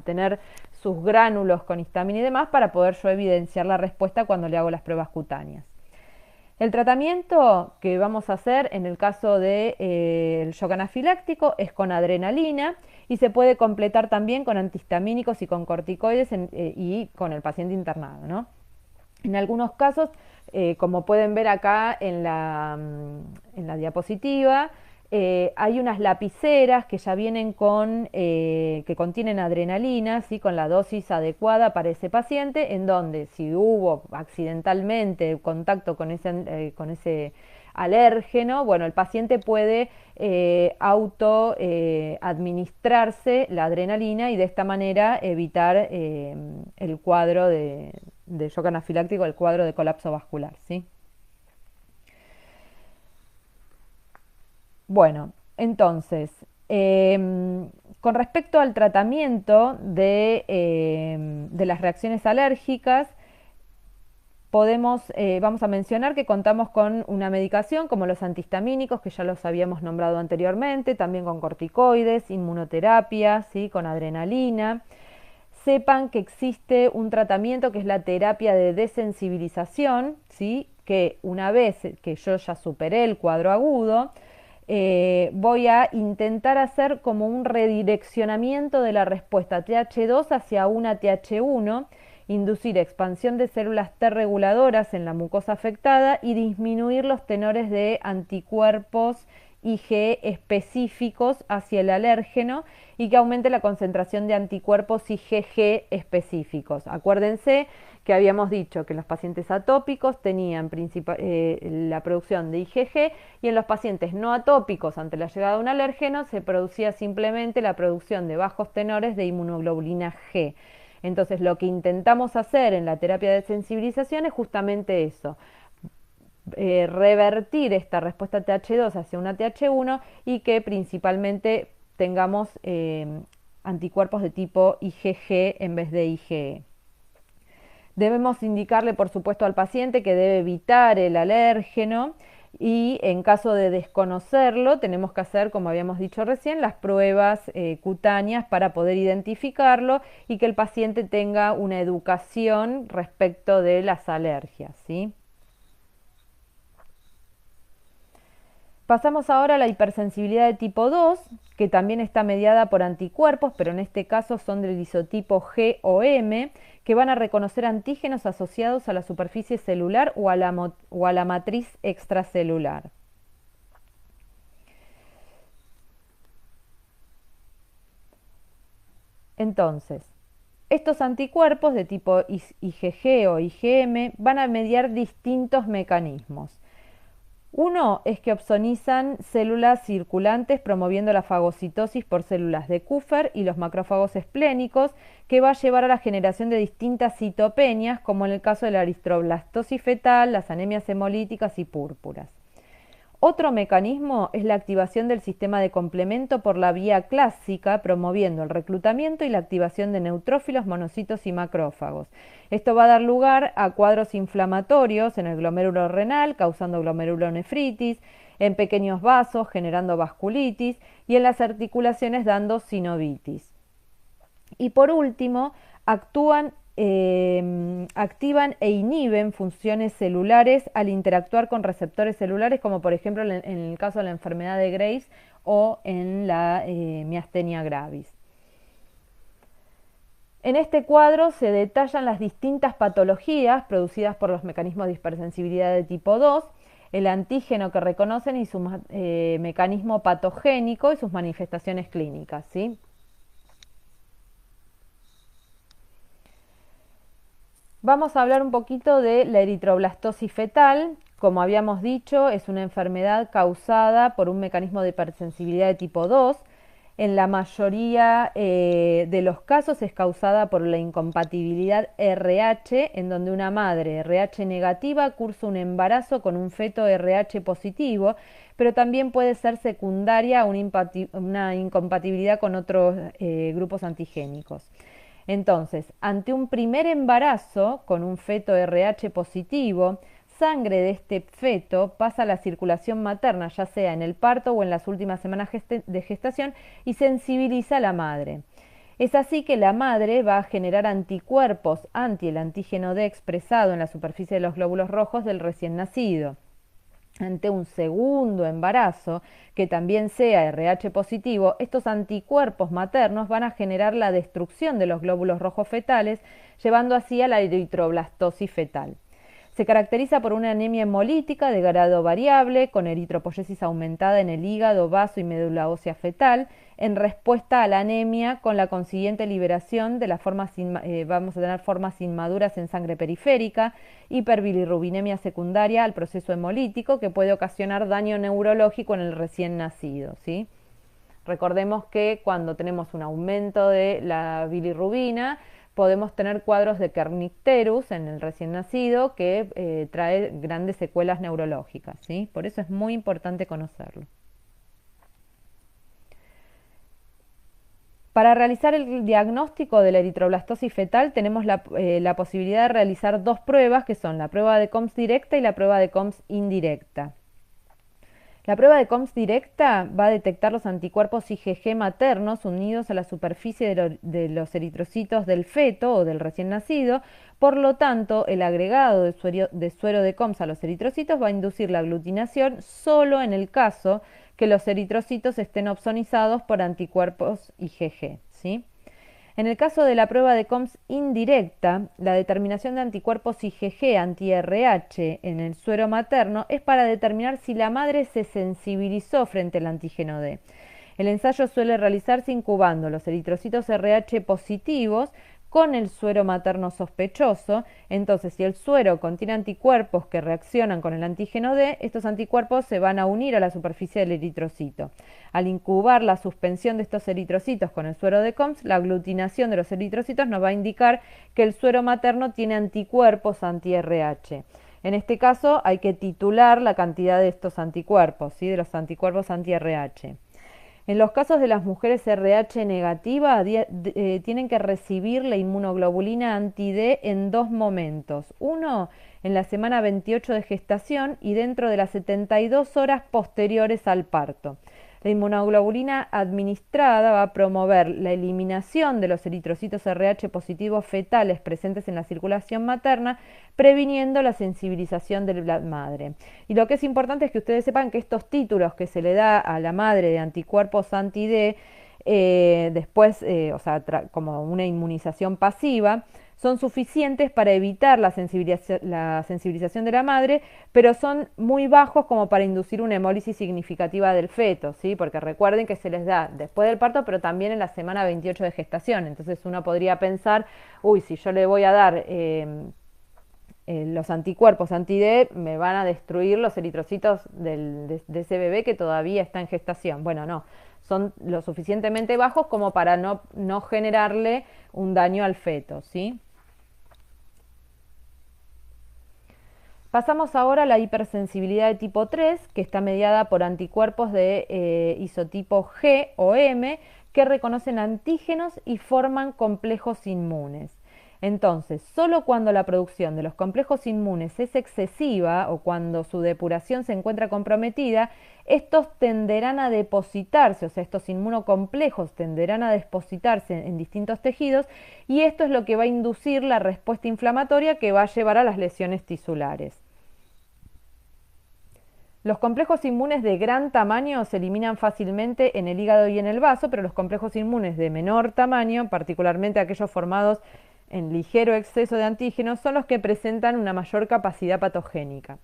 tener sus gránulos con histamina y demás para poder yo evidenciar la respuesta cuando le hago las pruebas cutáneas. El tratamiento que vamos a hacer en el caso del shock anafiláctico es con adrenalina y se puede completar también con antihistamínicos y con corticoides y con el paciente internado, ¿no? En algunos casos, como pueden ver acá en la diapositiva, hay unas lapiceras que ya vienen que contienen adrenalina, ¿sí? Con la dosis adecuada para ese paciente, en donde si hubo accidentalmente contacto con ese alérgeno, bueno, el paciente puede administrarse la adrenalina y de esta manera evitar el cuadro de shock anafiláctico, el cuadro de colapso vascular, ¿sí? Bueno, entonces, con respecto al tratamiento de las reacciones alérgicas, vamos a mencionar que contamos con una medicación como los antihistamínicos, que ya los habíamos nombrado anteriormente, también con corticoides, inmunoterapia, ¿sí? Con adrenalina. Sepan que existe un tratamiento que es la terapia de desensibilización, ¿sí? Que una vez que yo ya superé el cuadro agudo, voy a intentar hacer como un redireccionamiento de la respuesta TH2 hacia una TH1, inducir expansión de células T reguladoras en la mucosa afectada y disminuir los tenores de anticuerpos IgE específicos hacia el alérgeno y que aumente la concentración de anticuerpos IgG específicos. Acuérdense que habíamos dicho que en los pacientes atópicos tenían la producción de IgG y en los pacientes no atópicos ante la llegada de un alérgeno se producía simplemente la producción de bajos tenores de inmunoglobulina G. Entonces lo que intentamos hacer en la terapia de sensibilización es justamente eso, revertir esta respuesta TH2 hacia una TH1 y que principalmente tengamos anticuerpos de tipo IgG en vez de IgE. Debemos indicarle, por supuesto, al paciente que debe evitar el alérgeno y en caso de desconocerlo, tenemos que hacer, como habíamos dicho recién, las pruebas cutáneas para poder identificarlo y que el paciente tenga una educación respecto de las alergias, ¿sí? Pasamos ahora a la hipersensibilidad de tipo 2, que también está mediada por anticuerpos, pero en este caso son del isotipo G o M, que van a reconocer antígenos asociados a la superficie celular o a la matriz extracelular. Entonces, estos anticuerpos de tipo IgG o IgM van a mediar distintos mecanismos. Uno es que opsonizan células circulantes promoviendo la fagocitosis por células de Kupffer y los macrófagos esplénicos, que va a llevar a la generación de distintas citopenias, como en el caso de la eritroblastosis fetal, las anemias hemolíticas y púrpuras. Otro mecanismo es la activación del sistema de complemento por la vía clásica, promoviendo el reclutamiento y la activación de neutrófilos, monocitos y macrófagos. Esto va a dar lugar a cuadros inflamatorios en el glomérulo renal, causando glomerulonefritis, en pequeños vasos, generando vasculitis, y en las articulaciones, dando sinovitis. Y por último, activan e inhiben funciones celulares al interactuar con receptores celulares, como por ejemplo en el caso de la enfermedad de Graves o en la miastenia gravis. En este cuadro se detallan las distintas patologías producidas por los mecanismos de hipersensibilidad de tipo 2, el antígeno que reconocen y su mecanismo patogénico y sus manifestaciones clínicas, ¿sí? Vamos a hablar un poquito de la eritroblastosis fetal. Como habíamos dicho, es una enfermedad causada por un mecanismo de hipersensibilidad de tipo 2. En la mayoría de los casos es causada por la incompatibilidad RH, en donde una madre RH negativa cursa un embarazo con un feto RH positivo, pero también puede ser secundaria a una incompatibilidad con otros grupos antigénicos. Entonces, ante un primer embarazo con un feto RH positivo, sangre de este feto pasa a la circulación materna, ya sea en el parto o en las últimas semanas de gestación, y sensibiliza a la madre. Es así que la madre va a generar anticuerpos anti el antígeno D expresado en la superficie de los glóbulos rojos del recién nacido. Ante un segundo embarazo, que también sea RH positivo, estos anticuerpos maternos van a generar la destrucción de los glóbulos rojos fetales, llevando así a la eritroblastosis fetal. Se caracteriza por una anemia hemolítica de grado variable, con eritropoyesis aumentada en el hígado, vaso y médula ósea fetal, en respuesta a la anemia con la consiguiente liberación de las formas, vamos a tener formas inmaduras en sangre periférica, hiperbilirrubinemia secundaria al proceso hemolítico que puede ocasionar daño neurológico en el recién nacido, ¿sí? Recordemos que cuando tenemos un aumento de la bilirrubina, podemos tener cuadros de kernicterus en el recién nacido que trae grandes secuelas neurológicas, ¿sí? Por eso es muy importante conocerlo. Para realizar el diagnóstico de la eritroblastosis fetal tenemos la posibilidad de realizar dos pruebas, que son la prueba de COMS directa y la prueba de COMS indirecta. La prueba de COMS directa va a detectar los anticuerpos IgG maternos unidos a la superficie de los eritrocitos del feto o del recién nacido. Por lo tanto, el agregado de suero de COMS a los eritrocitos va a inducir la aglutinación solo en el caso que los eritrocitos estén opsonizados por anticuerpos IgG, ¿sí? En el caso de la prueba de COMS indirecta, la determinación de anticuerpos IgG anti-RH en el suero materno es para determinar si la madre se sensibilizó frente al antígeno D. El ensayo suele realizarse incubando los eritrocitos RH positivos con el suero materno sospechoso. Entonces, si el suero contiene anticuerpos que reaccionan con el antígeno D, estos anticuerpos se van a unir a la superficie del eritrocito. Al incubar la suspensión de estos eritrocitos con el suero de COMS, la aglutinación de los eritrocitos nos va a indicar que el suero materno tiene anticuerpos anti-RH. En este caso hay que titular la cantidad de estos anticuerpos, ¿sí? De los anticuerpos anti-RH. En los casos de las mujeres RH negativa, tienen que recibir la inmunoglobulina anti-D en dos momentos. Uno, en la semana 28 de gestación y dentro de las 72 horas posteriores al parto. La inmunoglobulina administrada va a promover la eliminación de los eritrocitos RH positivos fetales presentes en la circulación materna, previniendo la sensibilización de la madre. Y lo que es importante es que ustedes sepan que estos títulos que se le da a la madre de anticuerpos anti-D, después, o sea, como una inmunización pasiva, son suficientes para evitar la sensibilización de la madre, pero son muy bajos como para inducir una hemólisis significativa del feto, ¿sí? Porque recuerden que se les da después del parto, pero también en la semana 28 de gestación. Entonces uno podría pensar, uy, si yo le voy a dar los anticuerpos anti-D, me van a destruir los eritrocitos de ese bebé que todavía está en gestación. Bueno, no, son lo suficientemente bajos como para no generarle un daño al feto, ¿sí? Pasamos ahora a la hipersensibilidad de tipo 3, que está mediada por anticuerpos de isotipo G o M, que reconocen antígenos y forman complejos inmunes. Entonces, solo cuando la producción de los complejos inmunes es excesiva o cuando su depuración se encuentra comprometida, estos tenderán a depositarse, o sea, estos inmunocomplejos tenderán a depositarse en distintos tejidos y esto es lo que va a inducir la respuesta inflamatoria que va a llevar a las lesiones tisulares. Los complejos inmunes de gran tamaño se eliminan fácilmente en el hígado y en el vaso, pero los complejos inmunes de menor tamaño, particularmente aquellos formados en ligero exceso de antígenos, son los que presentan una mayor capacidad patogénica.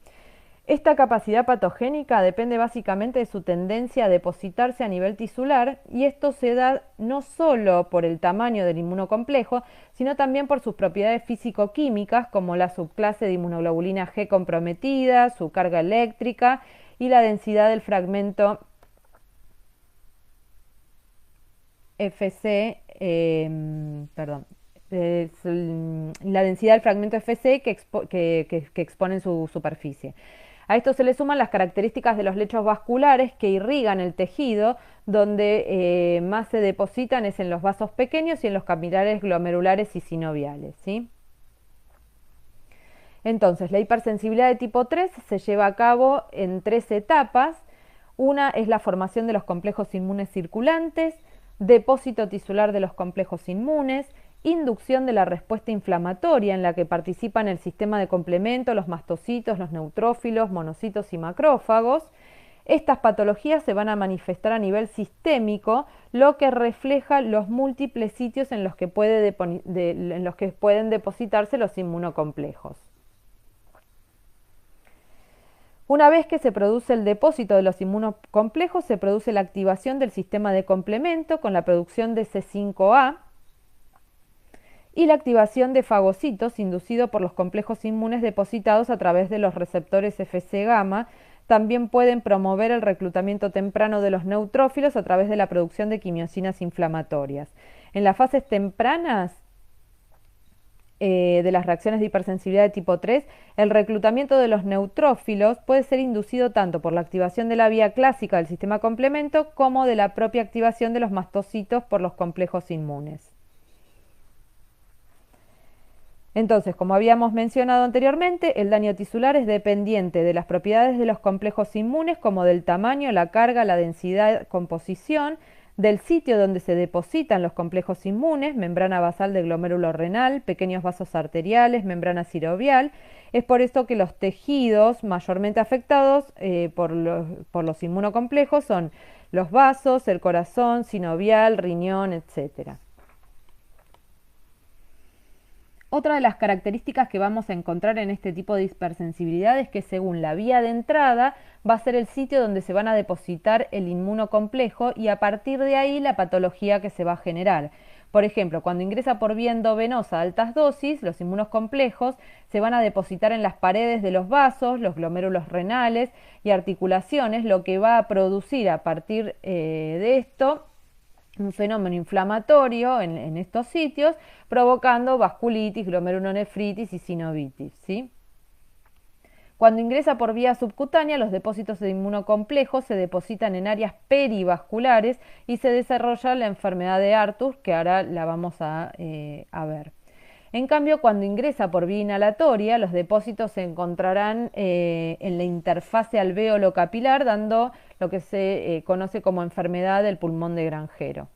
Esta capacidad patogénica depende básicamente de su tendencia a depositarse a nivel tisular y esto se da no solo por el tamaño del inmunocomplejo, sino también por sus propiedades físico-químicas como la subclase de inmunoglobulina G comprometida, su carga eléctrica y la densidad del fragmento FC, la densidad del fragmento FC que expone en su superficie. A esto se le suman las características de los lechos vasculares que irrigan el tejido, donde más se depositan es en los vasos pequeños y en los capilares glomerulares y sinoviales, ¿sí? Entonces, la hipersensibilidad de tipo 3 se lleva a cabo en tres etapas. Una es la formación de los complejos inmunes circulantes, depósito tisular de los complejos inmunes, inducción de la respuesta inflamatoria en la que participan el sistema de complemento, los mastocitos, los neutrófilos, monocitos y macrófagos. Estas patologías se van a manifestar a nivel sistémico, lo que refleja los múltiples sitios en los que pueden depositarse los inmunocomplejos. Una vez que se produce el depósito de los inmunocomplejos, se produce la activación del sistema de complemento con la producción de C5A, y la activación de fagocitos inducido por los complejos inmunes depositados a través de los receptores Fc gamma. También pueden promover el reclutamiento temprano de los neutrófilos a través de la producción de quimiosinas inflamatorias. En las fases tempranas de las reacciones de hipersensibilidad de tipo 3, el reclutamiento de los neutrófilos puede ser inducido tanto por la activación de la vía clásica del sistema complemento como de la propia activación de los mastocitos por los complejos inmunes. Entonces, como habíamos mencionado anteriormente, el daño tisular es dependiente de las propiedades de los complejos inmunes, como del tamaño, la carga, la densidad, composición, del sitio donde se depositan los complejos inmunes, membrana basal del glomérulo renal, pequeños vasos arteriales, membrana sinovial. Es por esto que los tejidos mayormente afectados por los inmunocomplejos son los vasos, el corazón, sinovial, riñón, etc. Otra de las características que vamos a encontrar en este tipo de hipersensibilidad es que según la vía de entrada va a ser el sitio donde se van a depositar el inmunocomplejo y a partir de ahí la patología que se va a generar. Por ejemplo, cuando ingresa por vía endovenosa a altas dosis, los inmunocomplejos se van a depositar en las paredes de los vasos, los glomérulos renales y articulaciones, lo que va a producir a partir de esto un fenómeno inflamatorio en estos sitios, provocando vasculitis, glomerulonefritis y sinovitis, ¿sí? Cuando ingresa por vía subcutánea, los depósitos de inmunocomplejos se depositan en áreas perivasculares y se desarrolla la enfermedad de Arthur, que ahora la vamos a ver. En cambio, cuando ingresa por vía inhalatoria, los depósitos se encontrarán en la interfase alveolo-capilar, dando lo que se conoce como enfermedad del pulmón de granjero.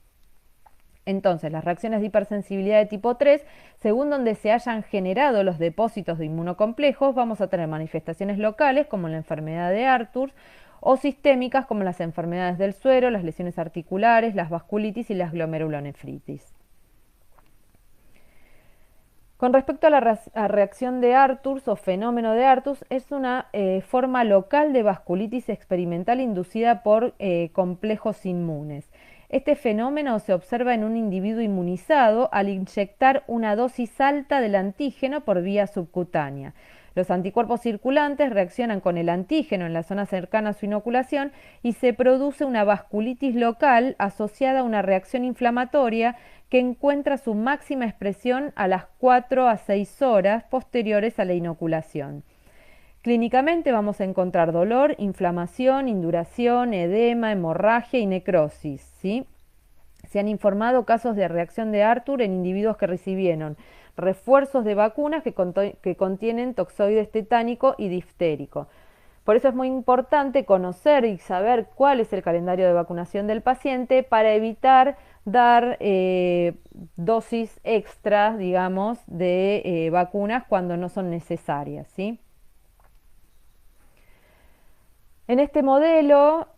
Entonces, las reacciones de hipersensibilidad de tipo 3, según donde se hayan generado los depósitos de inmunocomplejos, vamos a tener manifestaciones locales como la enfermedad de Arthur o sistémicas como las enfermedades del suero, las lesiones articulares, las vasculitis y las glomerulonefritis. Con respecto a la reacción de Arthur o fenómeno de Arthur, es una forma local de vasculitis experimental inducida por complejos inmunes. Este fenómeno se observa en un individuo inmunizado al inyectar una dosis alta del antígeno por vía subcutánea. Los anticuerpos circulantes reaccionan con el antígeno en la zona cercana a su inoculación y se produce una vasculitis local asociada a una reacción inflamatoria que encuentra su máxima expresión a las 4 a 6 horas posteriores a la inoculación. Clínicamente vamos a encontrar dolor, inflamación, induración, edema, hemorragia y necrosis, ¿sí? Se han informado casos de reacción de Arthur en individuos que recibieron refuerzos de vacunas que contienen toxoides tetánico y diftérico. Por eso es muy importante conocer y saber cuál es el calendario de vacunación del paciente para evitar dar dosis extras, digamos, de vacunas cuando no son necesarias, ¿sí? En este modelo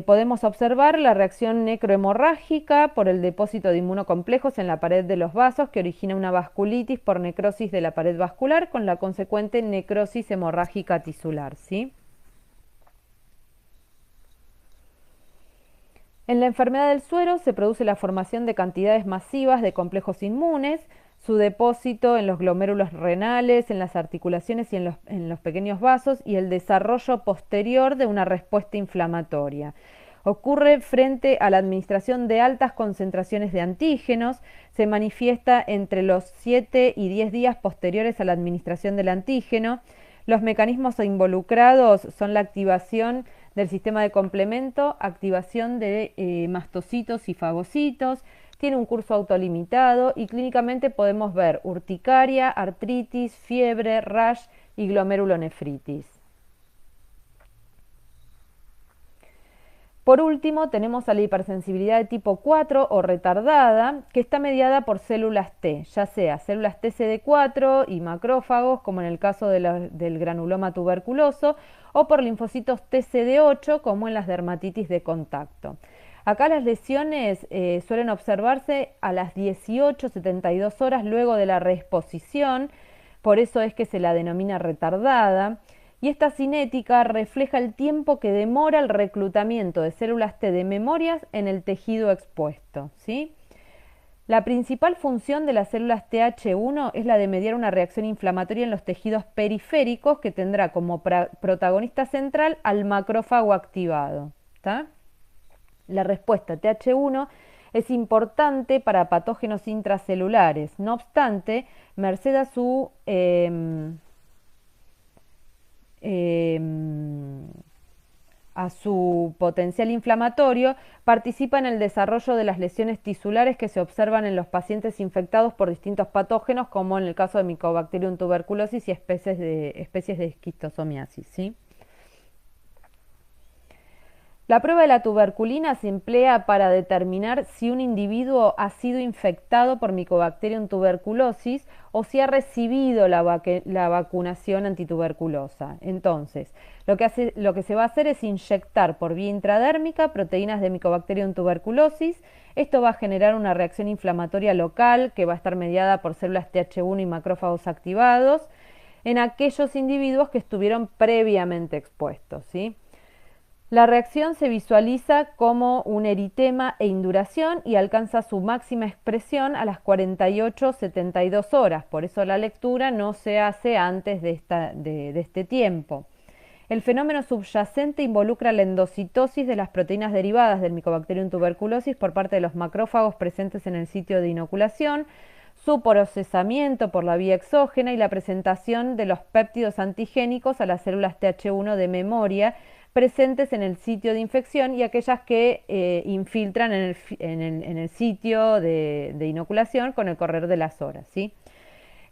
podemos observar la reacción necrohemorrágica por el depósito de inmunocomplejos en la pared de los vasos que origina una vasculitis por necrosis de la pared vascular con la consecuente necrosis hemorrágica tisular, ¿sí? En la enfermedad del suero se produce la formación de cantidades masivas de complejos inmunes, su depósito en los glomérulos renales, en las articulaciones y en los pequeños vasos y el desarrollo posterior de una respuesta inflamatoria. Ocurre frente a la administración de altas concentraciones de antígenos, se manifiesta entre los 7 y 10 días posteriores a la administración del antígeno. Los mecanismos involucrados son la activación del sistema de complemento, activación de mastocitos y fagocitos, tiene un curso autolimitado y clínicamente podemos ver urticaria, artritis, fiebre, rash y glomerulonefritis. Por último, tenemos a la hipersensibilidad de tipo 4 o retardada, que está mediada por células T, ya sea células TCD4 y macrófagos, como en el caso del granuloma tuberculoso, o por linfocitos TCD8, como en las dermatitis de contacto. Acá las lesiones suelen observarse a las 18-72 horas luego de la reexposición, por eso es que se la denomina retardada, y esta cinética refleja el tiempo que demora el reclutamiento de células T de memorias en el tejido expuesto, ¿sí? La principal función de las células Th1 es la de mediar una reacción inflamatoria en los tejidos periféricos que tendrá como protagonista central al macrófago activado, ¿tá? La respuesta Th1 es importante para patógenos intracelulares. No obstante, merced a su potencial inflamatorio, participa en el desarrollo de las lesiones tisulares que se observan en los pacientes infectados por distintos patógenos, como en el caso de Mycobacterium tuberculosis y especies de esquistosomiasis, ¿sí? La prueba de la tuberculina se emplea para determinar si un individuo ha sido infectado por Mycobacterium tuberculosis o si ha recibido la vacunación antituberculosa. Entonces, lo que se va a hacer es inyectar por vía intradérmica proteínas de Mycobacterium tuberculosis. Esto va a generar una reacción inflamatoria local que va a estar mediada por células Th1 y macrófagos activados en aquellos individuos que estuvieron previamente expuestos, ¿sí? La reacción se visualiza como un eritema e induración y alcanza su máxima expresión a las 48-72 horas. Por eso la lectura no se hace antes de este tiempo. El fenómeno subyacente involucra la endocitosis de las proteínas derivadas del Mycobacterium tuberculosis por parte de los macrófagos presentes en el sitio de inoculación. su procesamiento por la vía exógena y la presentación de los péptidos antigénicos a las células Th1 de memoria presentes en el sitio de infección y aquellas que infiltran en el sitio de inoculación con el correr de las horas, ¿sí?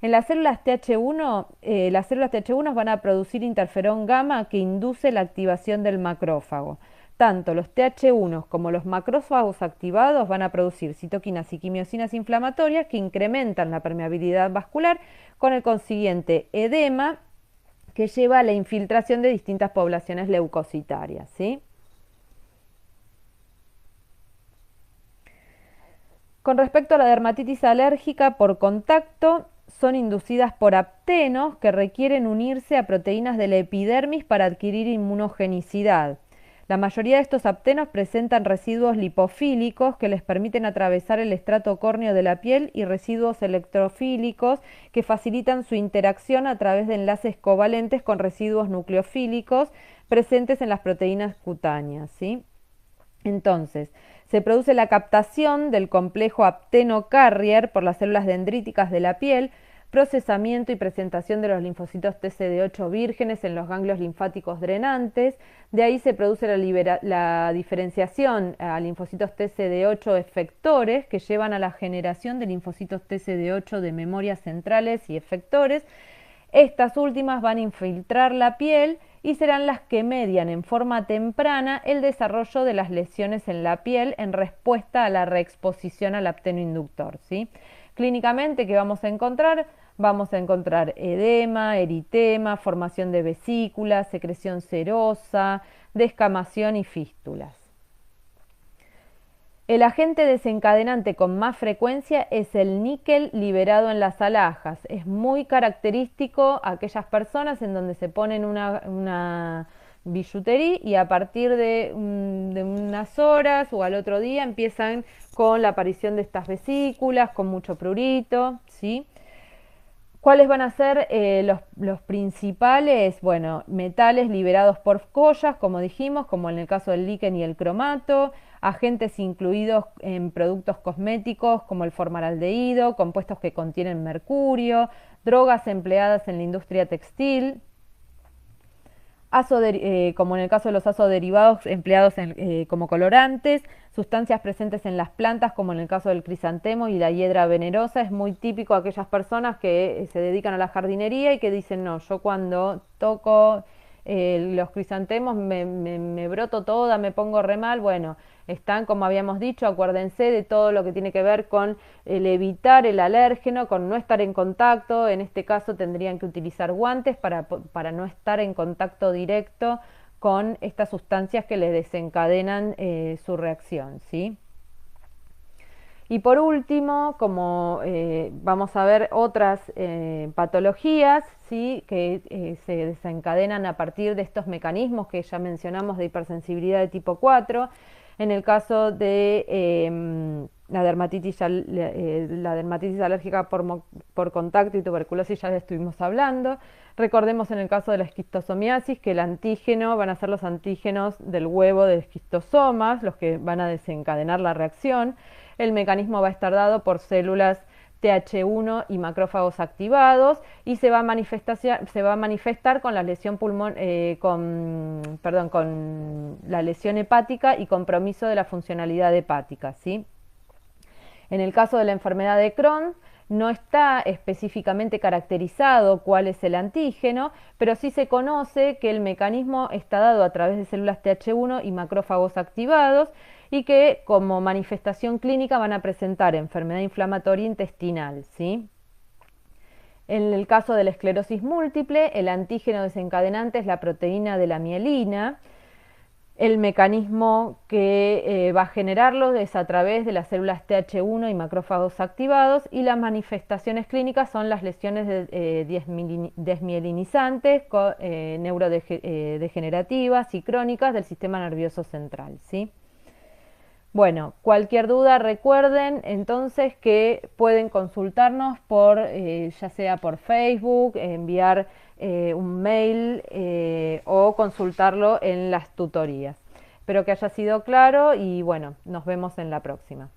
En las células Th1, las células Th1 van a producir interferón gamma que induce la activación del macrófago. Tanto los Th1 como los macrófagos activados van a producir citoquinas y quimiosinas inflamatorias que incrementan la permeabilidad vascular con el consiguiente edema que lleva a la infiltración de distintas poblaciones leucocitarias, ¿sí? Con respecto a la dermatitis alérgica por contacto, son inducidas por aptenos que requieren unirse a proteínas de la epidermis para adquirir inmunogenicidad. La mayoría de estos aptenos presentan residuos lipofílicos que les permiten atravesar el estrato córneo de la piel y residuos electrofílicos que facilitan su interacción a través de enlaces covalentes con residuos nucleofílicos presentes en las proteínas cutáneas, ¿sí? Entonces, se produce la captación del complejo apteno-carrier por las células dendríticas de la piel, procesamiento y presentación de los linfocitos TCD8 vírgenes en los ganglios linfáticos drenantes. De ahí se produce la diferenciación a linfocitos TCD8 efectores que llevan a la generación de linfocitos TCD8 de memoria centrales y efectores. Estas últimas van a infiltrar la piel y serán las que median en forma temprana el desarrollo de las lesiones en la piel en respuesta a la reexposición al apteno inductor, ¿sí? Clínicamente, ¿qué vamos a encontrar? Vamos a encontrar edema, eritema, formación de vesículas, secreción serosa, descamación y fístulas. El agente desencadenante con más frecuencia es el níquel liberado en las alhajas. Es muy característico a aquellas personas en donde se ponen una billutería y a partir de unas horas o al otro día empiezan con la aparición de estas vesículas, con mucho prurito, ¿sí? ¿Cuáles van a ser los principales? Bueno, metales liberados por collas, como dijimos, como en el caso del líquen y el cromato, agentes incluidos en productos cosméticos como el formaldehído, compuestos que contienen mercurio, drogas empleadas en la industria textil, como en el caso de los azoderivados empleados como colorantes, sustancias presentes en las plantas, como en el caso del crisantemo y la hiedra venerosa. Es muy típico a aquellas personas que se dedican a la jardinería y que dicen, no, yo cuando toco los crisantemos me broto toda, me pongo re mal. Bueno, están, como habíamos dicho, acuérdense de todo lo que tiene que ver con el evitar el alérgeno, con no estar en contacto. En este caso tendrían que utilizar guantes para no estar en contacto directo con estas sustancias que les desencadenan su reacción, ¿sí? Y por último, como vamos a ver otras patologías, ¿sí? Que se desencadenan a partir de estos mecanismos que ya mencionamos de hipersensibilidad de tipo 4. En el caso de la dermatitis alérgica por contacto y tuberculosis ya le estuvimos hablando. Recordemos en el caso de la esquistosomiasis que el antígeno van a ser los antígenos del huevo de esquistosomas, los que van a desencadenar la reacción. El mecanismo va a estar dado por células Th1 y macrófagos activados y se va a manifestar con la lesión con la lesión hepática y compromiso de la funcionalidad hepática, ¿sí? En el caso de la enfermedad de Crohn no está específicamente caracterizado cuál es el antígeno, pero sí se conoce que el mecanismo está dado a través de células Th1 y macrófagos activados y que como manifestación clínica van a presentar enfermedad inflamatoria intestinal, ¿sí? En el caso de la esclerosis múltiple, el antígeno desencadenante es la proteína de la mielina. El mecanismo que va a generarlo es a través de las células Th1 y macrófagos activados y las manifestaciones clínicas son las lesiones desmielinizantes, neurodegenerativas y crónicas del sistema nervioso central, ¿sí? Bueno, cualquier duda recuerden entonces que pueden consultarnos ya sea por Facebook, enviar un mail o consultarlo en las tutorías. Espero que haya sido claro y bueno, nos vemos en la próxima.